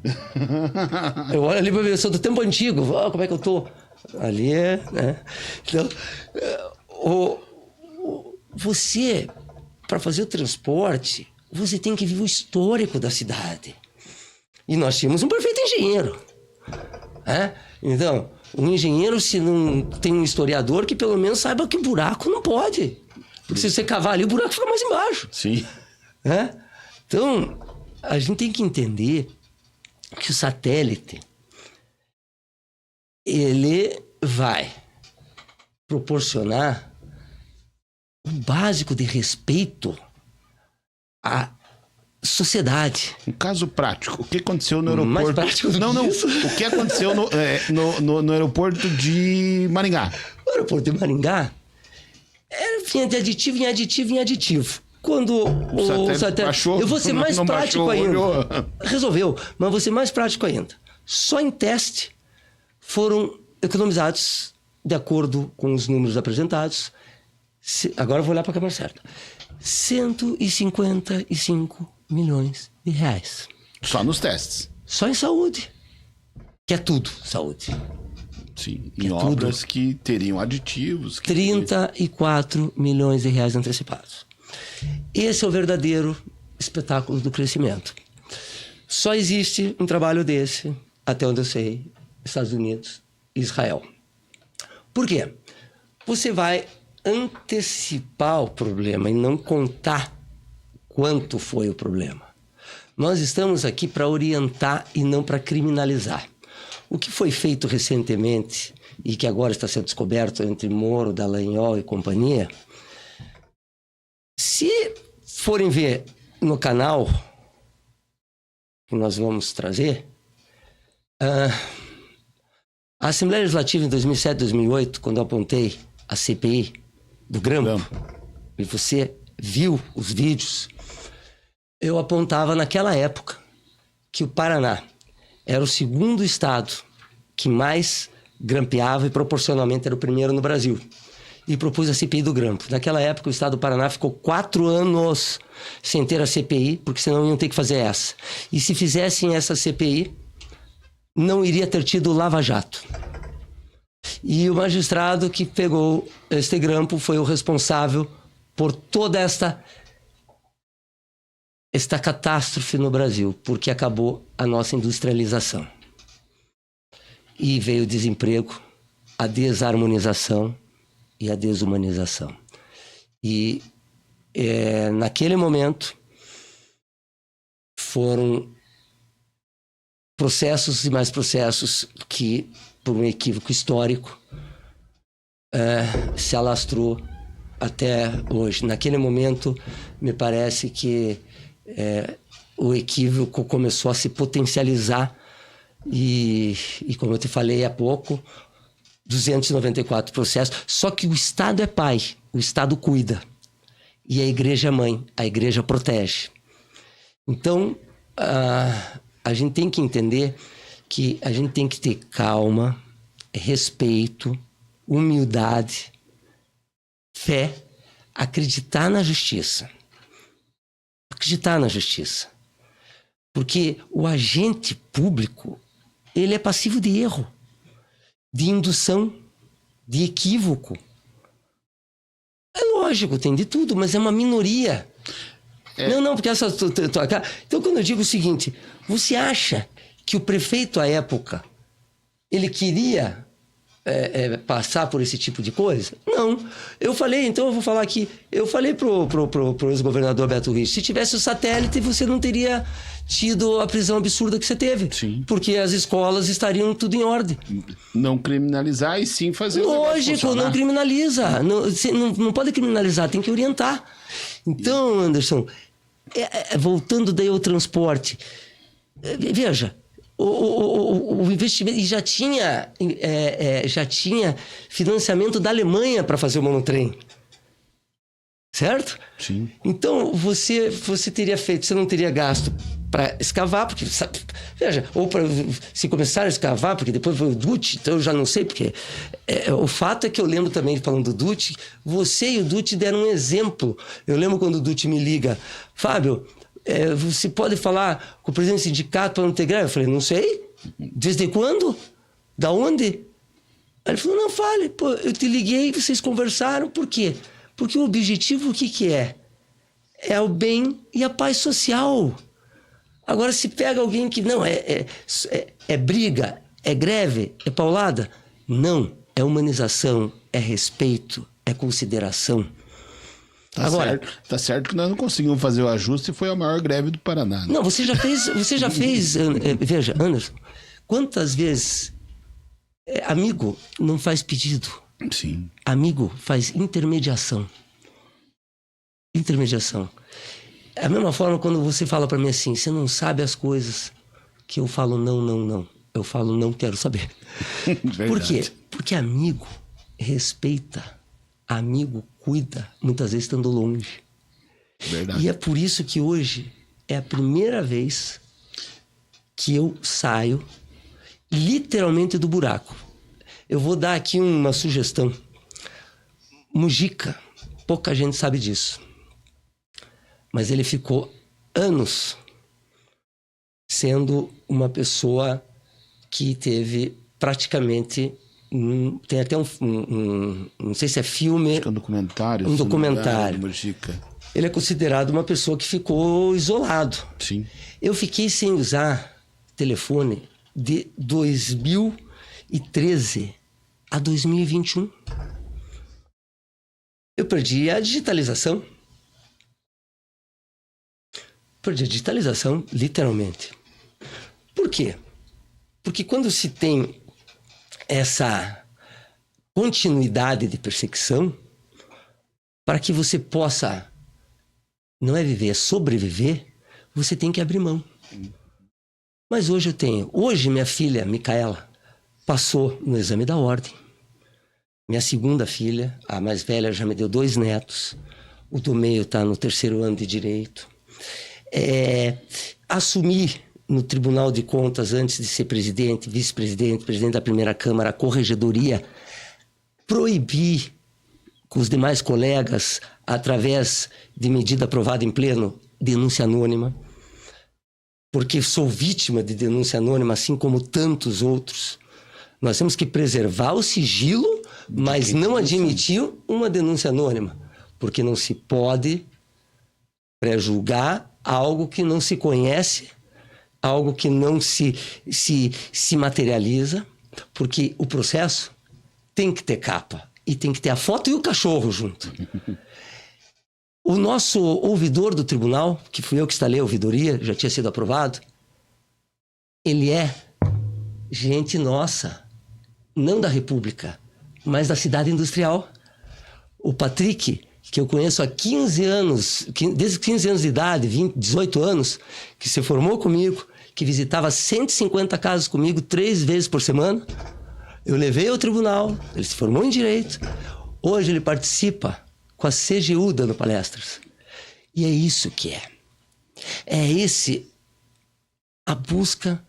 Speaker 4: Eu olho ali para ver, eu sou do tempo antigo, como é que eu tô? Ali é, né? Então, você, para fazer o transporte, você tem que ver o histórico da cidade. E nós tínhamos um prefeito engenheiro. Então, um engenheiro, se não tem um historiador, que pelo menos saiba que buraco não pode. Porque se você cavar ali, o buraco fica mais embaixo.
Speaker 1: Sim.
Speaker 4: Né? Então, a gente tem que entender que o satélite, ele vai proporcionar o básico de respeito à sociedade.
Speaker 1: Um caso prático. O que aconteceu no aeroporto?
Speaker 4: Mais prático do
Speaker 1: Não.
Speaker 4: que isso.
Speaker 1: O que aconteceu no aeroporto de Maringá?
Speaker 4: O aeroporto de Maringá vinha de aditivo em aditivo em aditivo. Quando o satélite
Speaker 1: baixou,
Speaker 4: eu vou ser mais prático
Speaker 1: baixou,
Speaker 4: ainda.
Speaker 1: olhou.
Speaker 4: Resolveu, mas vou ser mais prático ainda. Só em teste foram economizados, de acordo com os números apresentados, agora eu vou olhar para a câmera certa, 155 milhões de reais.
Speaker 1: Só nos testes.
Speaker 4: Só em saúde. Que é tudo, saúde.
Speaker 1: Sim, em obras que teriam aditivos.
Speaker 4: 34 milhões de reais antecipados. Esse é o verdadeiro espetáculo do crescimento. Só existe um trabalho desse, até onde eu sei, Estados Unidos e Israel. Por quê? Você vai antecipar o problema e não contar quanto foi o problema. Nós estamos aqui para orientar e não para criminalizar. O que foi feito recentemente e que agora está sendo descoberto entre Moro, Dallagnol e companhia, se forem ver no canal que nós vamos trazer, a Assembleia Legislativa em 2007, 2008, quando eu apontei a CPI do Grampo, e você viu os vídeos, eu apontava naquela época que o Paraná era o segundo estado que mais grampeava e proporcionalmente era o primeiro no Brasil. E propus a CPI do Grampo. Naquela época, o estado do Paraná ficou 4 anos sem ter a CPI, porque senão iam ter que fazer essa. E se fizessem essa CPI, não iria ter tido Lava Jato. E o magistrado que pegou este Grampo foi o responsável por toda esta catástrofe no Brasil, porque acabou a nossa industrialização. E veio o desemprego, a desarmonização e a desumanização. E naquele momento foram processos e mais processos que, por um equívoco histórico, se alastrou até hoje. Naquele momento, me parece que o equívoco começou a se potencializar e como eu te falei há pouco, 294 processos. Só que o Estado é pai, o Estado cuida. E a igreja é mãe, a igreja protege. Então, a gente tem que entender que a gente tem que ter calma, respeito, humildade, fé, acreditar na justiça. Acreditar na justiça. Porque o agente público, ele é passivo de erro, de indução, de equívoco. É lógico, tem de tudo, mas é uma minoria. Não, porque essa... Então, quando eu digo o seguinte, você acha que o prefeito, à época, ele queria passar por esse tipo de coisa? Não. Eu falei, então eu vou falar aqui, eu falei pro ex-governador Beto Richa, se tivesse o satélite, você não teria tido a prisão absurda que você teve.
Speaker 1: Sim.
Speaker 4: Porque as escolas estariam tudo em ordem.
Speaker 1: Não criminalizar e sim fazer o
Speaker 4: Lógico, não criminaliza. Não pode criminalizar, tem que orientar. Então, Anderson, voltando daí ao transporte, veja, o investimento, e já tinha financiamento da Alemanha para fazer o monotrem. Certo?
Speaker 1: Sim.
Speaker 4: Então, você teria feito, você não teria gasto para escavar, porque, veja, ou para se começar a escavar, porque depois foi o Dutti, então eu já não sei, porque o fato é que eu lembro também, falando do Dutti, você e o Dutti deram um exemplo. Eu lembro quando o Dutti me liga, Fábio, você pode falar com o presidente do sindicato para não ter greve? Eu falei, não sei. Desde quando? Da onde? Aí ele falou, não, fale. Pô, eu te liguei, vocês conversaram, por quê? Porque o objetivo, o que é? É o bem e a paz social. Agora, se pega alguém que não, é briga, é greve, é paulada. Não, é humanização, é respeito, é consideração. Agora,
Speaker 1: tá certo que nós não conseguimos fazer o ajuste e foi a maior greve do Paraná. Né?
Speaker 4: Não, você já fez, veja, Anderson, quantas vezes amigo não faz pedido?
Speaker 1: Sim.
Speaker 4: Amigo faz intermediação. É a mesma forma quando você fala pra mim assim, você não sabe as coisas, que eu falo não. Eu falo não quero saber. Por quê? Porque amigo respeita, amigo cuida, muitas vezes estando longe.
Speaker 1: Verdade.
Speaker 4: E é por isso que hoje é a primeira vez que eu saio literalmente do buraco. Eu vou dar aqui uma sugestão. Mujica, pouca gente sabe disso. Mas ele ficou anos sendo uma pessoa que teve praticamente... tem até não sei se é filme...
Speaker 1: Acho que é um documentário.
Speaker 4: Um documentário.
Speaker 1: Mujica.
Speaker 4: Ele é considerado uma pessoa que ficou isolado.
Speaker 1: Sim.
Speaker 4: Eu fiquei sem usar telefone de 2013 a 2021. Eu perdi a digitalização. Literalmente. Por quê? Porque quando se tem essa continuidade de perseguição, para que você possa, não é viver, é sobreviver, você tem que abrir mão. Mas hoje eu tenho. Hoje minha filha, Micaela, passou no exame da ordem. Minha segunda filha, a mais velha, já me deu 2 netos. O do meio está no 3º ano de Direito. Assumi no Tribunal de Contas, antes de ser presidente, vice-presidente, presidente da primeira Câmara, a corregedoria. Proibi com os demais colegas, através de medida aprovada em pleno, denúncia anônima. Porque sou vítima de denúncia anônima, assim como tantos outros. Nós temos que preservar o sigilo, mas não admitir uma denúncia anônima. Porque não se pode pré-julgar algo que não se conhece, algo que não se materializa, porque o processo tem que ter capa e tem que ter a foto e o cachorro junto. O nosso ouvidor do tribunal, que fui eu que instalei a ouvidoria, já tinha sido aprovado, ele é gente nossa, não da República, mas da cidade industrial. O Patrick, que eu conheço há 15 anos, desde 15 anos de idade, 18 anos, que se formou comigo, que visitava 150 casas comigo 3 vezes por semana. Eu levei ao tribunal, ele se formou em Direito. Hoje ele participa com a CGU dando palestras. E é isso que é. É a busca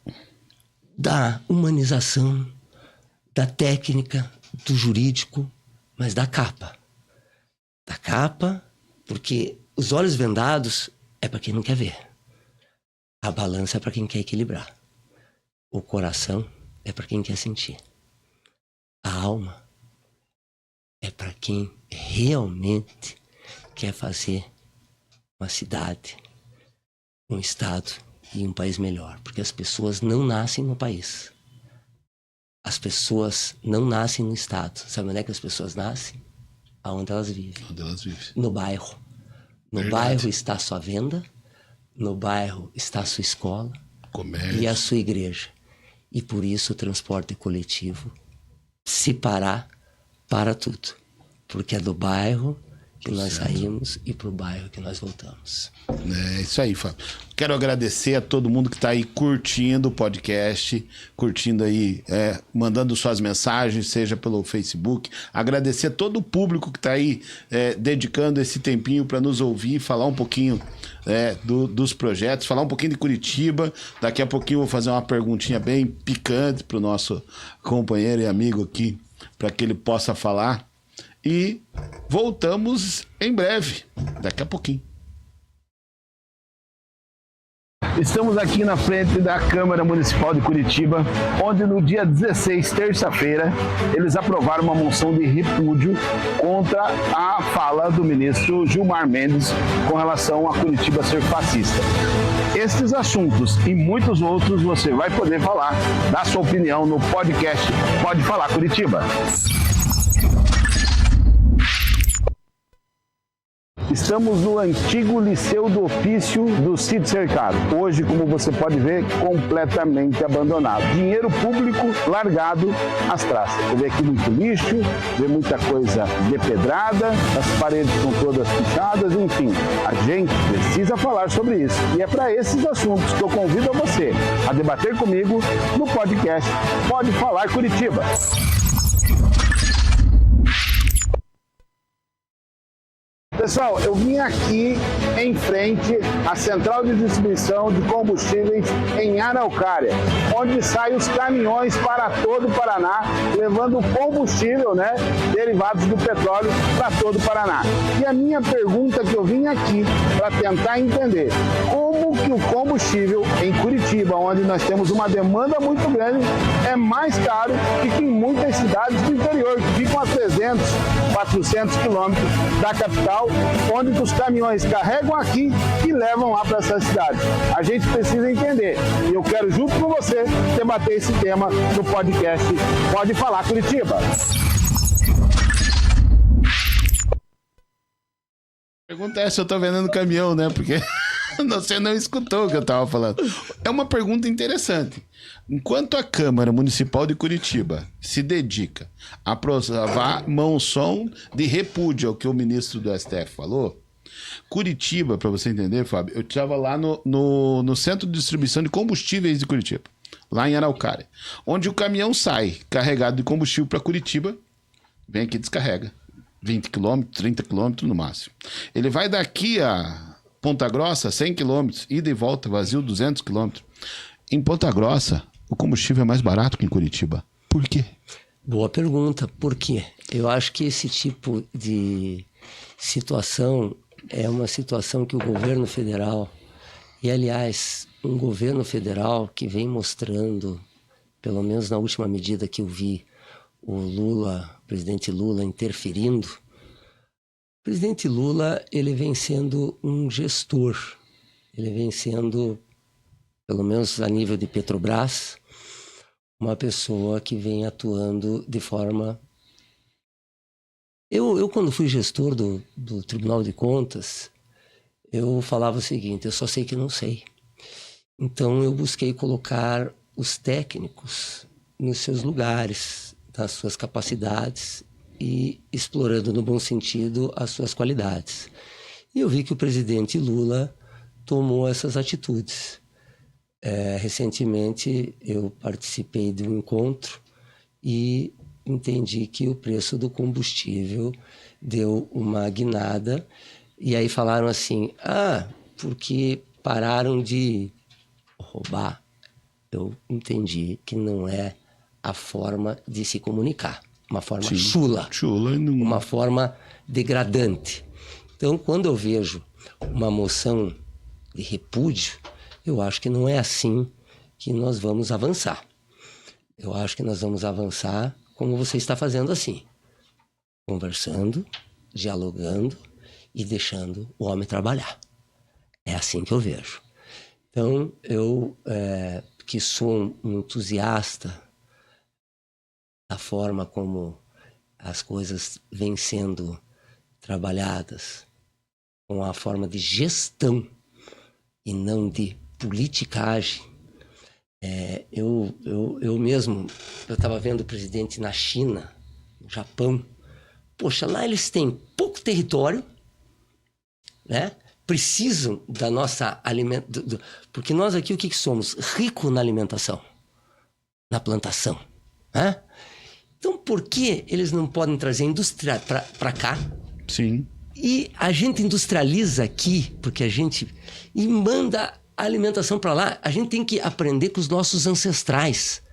Speaker 4: da humanização, da técnica, do jurídico, mas da capa. Da capa, porque os olhos vendados é para quem não quer ver. A balança é para quem quer equilibrar. O coração é para quem quer sentir. A alma é para quem realmente quer fazer uma cidade, um estado e um país melhor. Porque as pessoas não nascem no país. As pessoas não nascem no estado. Sabe onde é que as pessoas nascem? Aonde elas vivem.
Speaker 1: Onde elas vivem.
Speaker 4: No bairro. No
Speaker 1: Verdade.
Speaker 4: bairro está a sua venda, no bairro está a sua escola,
Speaker 1: Comércio.
Speaker 4: e a sua igreja. E por isso o transporte coletivo se parar para tudo. Porque é do bairro que nós saímos e pro bairro que nós voltamos.
Speaker 1: É isso aí, Fábio. Quero agradecer a todo mundo que está aí curtindo o podcast, curtindo aí, mandando suas mensagens, seja pelo Facebook. Agradecer a todo o público que está aí dedicando esse tempinho para nos ouvir, falar um pouquinho dos projetos, falar um pouquinho de Curitiba. Daqui a pouquinho eu vou fazer uma perguntinha bem picante para o nosso companheiro e amigo aqui, para que ele possa falar. E voltamos em breve, daqui a pouquinho.
Speaker 3: Estamos aqui na frente da Câmara Municipal de Curitiba, onde no dia 16, terça-feira, eles aprovaram uma moção de repúdio contra a fala do ministro Gilmar Mendes com relação a Curitiba ser fascista. Estes assuntos e muitos outros você vai poder falar, dar sua opinião no podcast Pode Falar Curitiba. Estamos no antigo Liceu do Ofício do Cid Cercado. Hoje, como você pode ver, completamente abandonado. Dinheiro público largado às traças. Você vê aqui muito lixo, vê muita coisa depedrada, as paredes estão todas pichadas, enfim. A gente precisa falar sobre isso. E é para esses assuntos que eu convido você a debater comigo no podcast Pode Falar Curitiba. Pessoal, eu vim aqui em frente à central de distribuição de combustíveis em Araucária, onde saem os caminhões para todo o Paraná, levando combustível, né, derivados do petróleo para todo o Paraná. E a minha pergunta que eu vim aqui para tentar entender, como que o combustível em Curitiba, onde nós temos uma demanda muito grande, é mais caro que em muitas cidades do interior, que ficam a 300, 400 quilômetros da capital, onde os caminhões carregam aqui e levam lá para essa cidade. A gente precisa entender. E eu quero, junto com você, debater esse tema no podcast Pode Falar Curitiba.
Speaker 1: Pergunta é se eu tô vendendo caminhão, né? Porque você não escutou o que eu tava falando. É uma pergunta interessante. Enquanto a Câmara Municipal de Curitiba se dedica a aprovar moção de repúdio ao que o ministro do STF falou, Curitiba, para você entender, Fábio, eu estava lá no Centro de Distribuição de Combustíveis de Curitiba, lá em Araucária, onde o caminhão sai carregado de combustível para Curitiba, vem aqui e descarrega. 20 km, 30 km no máximo. Ele vai daqui a Ponta Grossa, 100 km, ida e volta, vazio, 200 km. Em Ponta Grossa, o combustível é mais barato que em Curitiba. Por quê?
Speaker 4: Boa pergunta. Por quê? Eu acho que esse tipo de situação é uma situação que o governo federal, e aliás, um governo federal que vem mostrando, pelo menos na última medida que eu vi, o presidente Lula interferindo. O presidente Lula, ele vem sendo um gestor. Ele vem sendo, pelo menos a nível de Petrobras, uma pessoa que vem atuando de forma... Eu quando fui gestor do Tribunal de Contas, eu falava o seguinte, eu só sei que não sei. Então eu busquei colocar os técnicos nos seus lugares, nas suas capacidades e explorando no bom sentido as suas qualidades. E eu vi que o presidente Lula tomou essas atitudes. Recentemente eu participei de um encontro e entendi que o preço do combustível deu uma guinada e aí falaram assim, porque pararam de roubar. Eu entendi que não é a forma de se comunicar, uma forma chula, uma forma degradante. Então, quando eu vejo uma moção de repúdio, eu acho que não é assim que nós vamos avançar. Eu acho que nós vamos avançar como você está fazendo assim, conversando, dialogando e deixando o homem trabalhar. É assim que eu vejo. Então, eu que sou um entusiasta da forma como as coisas vêm sendo trabalhadas, com a forma de gestão e não de politicagem. Eu mesmo, eu estava vendo o presidente na China, no Japão. Poxa, lá eles têm pouco território, né? Precisam da nossa alimentação. Porque nós aqui o que somos? Rico na alimentação, na plantação. Né? Então por que eles não podem trazer a indústria para cá?
Speaker 1: Sim.
Speaker 4: E a gente industrializa aqui, porque a gente... E manda a alimentação para lá. A gente tem que aprender com os nossos ancestrais.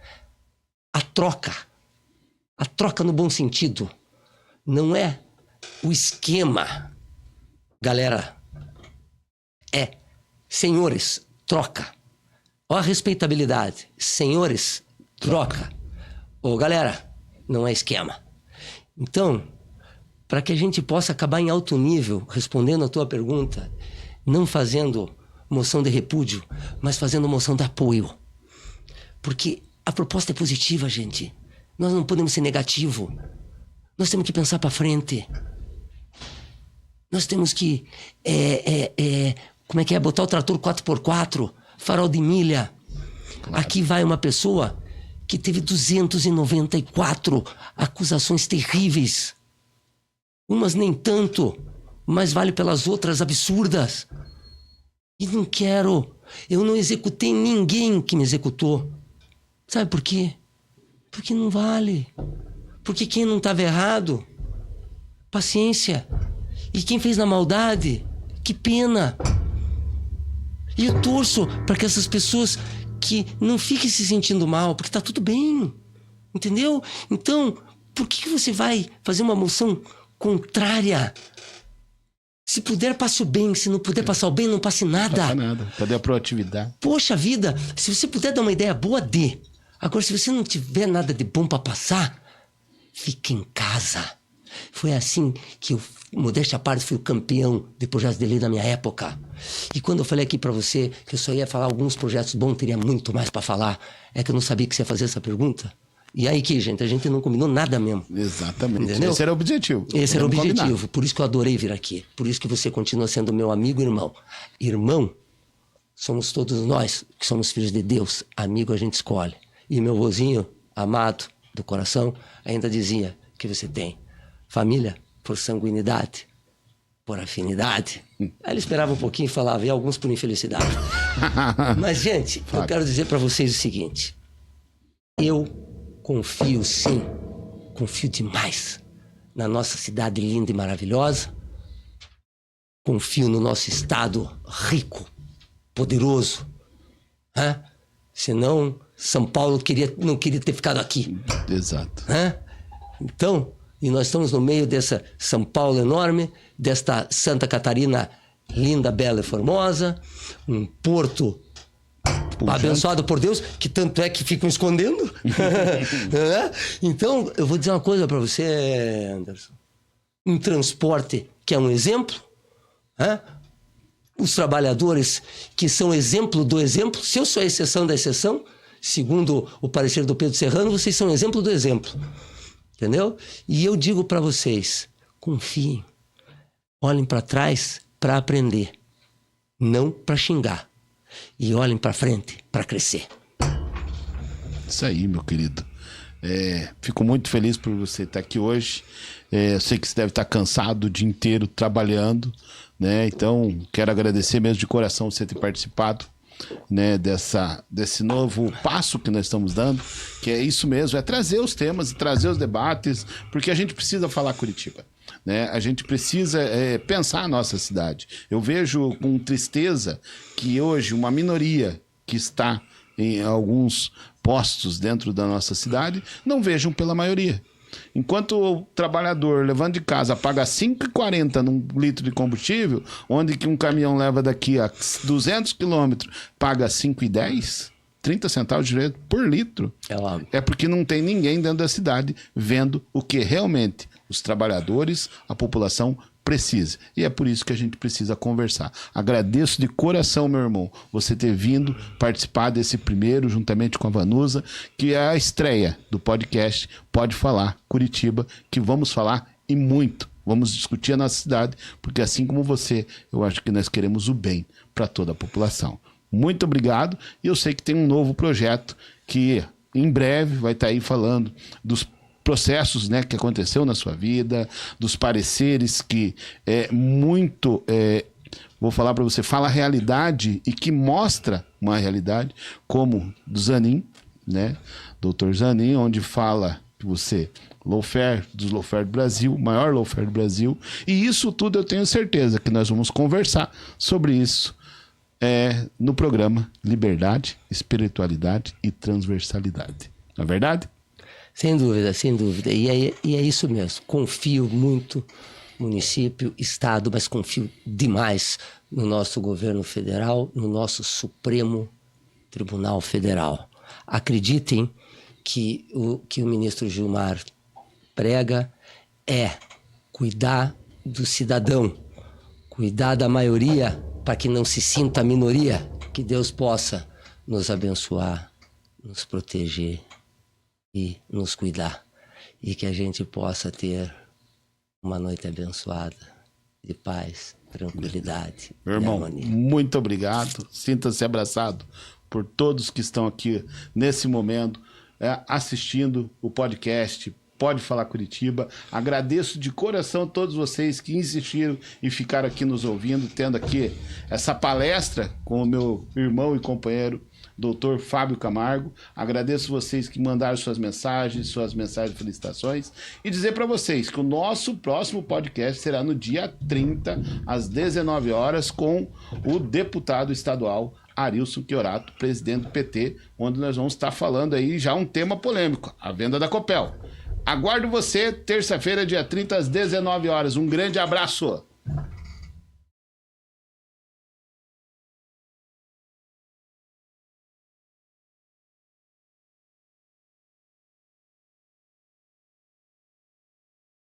Speaker 4: A troca no bom sentido. Não é o esquema. Galera, senhores, troca. Ó a respeitabilidade. Senhores, troca. Ô, galera, não é esquema. Então, para que a gente possa acabar em alto nível, respondendo a tua pergunta, não fazendo moção de repúdio, mas fazendo moção de apoio. Porque a proposta é positiva, gente. Nós não podemos ser negativo. Nós temos que pensar para frente. Nós temos que, como é que é? Botar o trator 4x4, farol de milha. Claro. Aqui vai uma pessoa que teve 294 acusações terríveis. Umas nem tanto, mas vale pelas outras absurdas. E não quero. Eu não executei ninguém que me executou. Sabe por quê? Porque não vale. Porque quem não estava errado, paciência. E quem fez na maldade, que pena. E eu torço para que essas pessoas que não fiquem se sentindo mal, porque tá tudo bem. Entendeu? Então, por que você vai fazer uma moção contrária? Se puder, passe o bem. Se não puder passar o bem, não passe nada.
Speaker 1: Não passa nada. Cadê a proatividade?
Speaker 4: Poxa vida, se você puder dar uma ideia boa, dê. Agora, se você não tiver nada de bom para passar, fique em casa. Foi assim que eu, modéstia à parte, fui o campeão de projetos de lei da minha época. E quando eu falei aqui para você que eu só ia falar alguns projetos bons, teria muito mais para falar, é que eu não sabia que você ia fazer essa pergunta. E aí que, gente, a gente não combinou nada mesmo.
Speaker 1: Exatamente.
Speaker 4: Entendeu?
Speaker 1: Esse era o objetivo.
Speaker 4: Esse era o objetivo. Por isso que eu adorei vir aqui. Por isso que você continua sendo meu amigo e irmão. Irmão, somos todos nós que somos filhos de Deus. Amigo a gente escolhe. E meu vozinho, amado do coração, ainda dizia que você tem família por sanguinidade, por afinidade. Aí ele esperava um pouquinho e falava, e alguns por infelicidade. Mas, gente, eu quero dizer para vocês o seguinte. Eu confio, sim, confio demais na nossa cidade linda e maravilhosa. Confio no nosso estado rico, poderoso. Senão, São Paulo não queria ter ficado aqui.
Speaker 1: Exato.
Speaker 4: Então, e nós estamos no meio dessa São Paulo enorme, desta Santa Catarina linda, bela e formosa, um porto abençoado por Deus, que tanto é que ficam escondendo. Então, eu vou dizer uma coisa para você, Anderson. Um transporte que é um exemplo, os trabalhadores que são exemplo do exemplo, se eu sou a exceção da exceção, segundo o parecer do Pedro Serrano, vocês são exemplo do exemplo. Entendeu? E eu digo para vocês, confiem, olhem para trás para aprender, não para xingar. E olhem para frente para crescer.
Speaker 1: Isso aí, meu querido. Fico muito feliz por você estar aqui hoje. Eu sei que você deve estar cansado o dia inteiro trabalhando, né? Então, quero agradecer mesmo de coração você ter participado, né, desse novo passo que nós estamos dando, que é isso mesmo, é trazer os temas e trazer os debates, porque a gente precisa falar Curitiba, né? A gente precisa pensar a nossa cidade. Eu vejo com tristeza que hoje uma minoria que está em alguns postos dentro da nossa cidade não vejam pela maioria. Enquanto o trabalhador levando de casa paga R$ 5,40 num litro de combustível, onde que um caminhão leva daqui a 200 quilômetros paga R$ 5,10, 30 centavos de direito por litro, é porque não tem ninguém dentro da cidade vendo o que realmente os trabalhadores, a população precisa. E é por isso que a gente precisa conversar. Agradeço de coração, meu irmão, você ter vindo participar desse primeiro, juntamente com a Vanusa, que é a estreia do podcast Pode Falar Curitiba, que vamos falar e muito. Vamos discutir a nossa cidade, porque assim como você, eu acho que nós queremos o bem para toda a população. Muito obrigado. E eu sei que tem um novo projeto que em breve vai estar aí falando dos processos, né, que aconteceu na sua vida, dos pareceres que vou falar para você, fala a realidade e que mostra uma realidade, como do Zanin, né, Dr. Zanin, onde fala que você, lawfare, dos lawfare do Brasil, maior lawfare do Brasil, e isso tudo eu tenho certeza que nós vamos conversar sobre isso no programa Liberdade, Espiritualidade e Transversalidade. Não é verdade?
Speaker 4: Sem dúvida, sem dúvida. E é isso mesmo. Confio muito no município, estado, mas confio demais no nosso governo federal, no nosso Supremo Tribunal Federal. Acreditem que o ministro Gilmar prega é cuidar do cidadão, cuidar da maioria para que não se sinta a minoria. Que Deus possa nos abençoar, nos proteger e nos cuidar, e que a gente possa ter uma noite abençoada de paz, tranquilidade.
Speaker 1: Meu irmão,
Speaker 4: e harmonia.
Speaker 1: muito obrigado. Sinta-se abraçado por todos que estão aqui nesse momento assistindo o podcast Pode Falar Curitiba. Agradeço de coração a todos vocês que insistiram e ficaram aqui nos ouvindo, tendo aqui essa palestra com o meu irmão e companheiro, Dr. Fábio Camargo. Agradeço vocês que mandaram suas mensagens de felicitações, e dizer para vocês que o nosso próximo podcast será no dia 30, às 19 horas, com o deputado estadual Arilson Chiorato, presidente do PT, onde nós vamos estar falando aí já um tema polêmico, a venda da Copel. Aguardo você, terça-feira, dia 30, às 19 horas. Um grande abraço!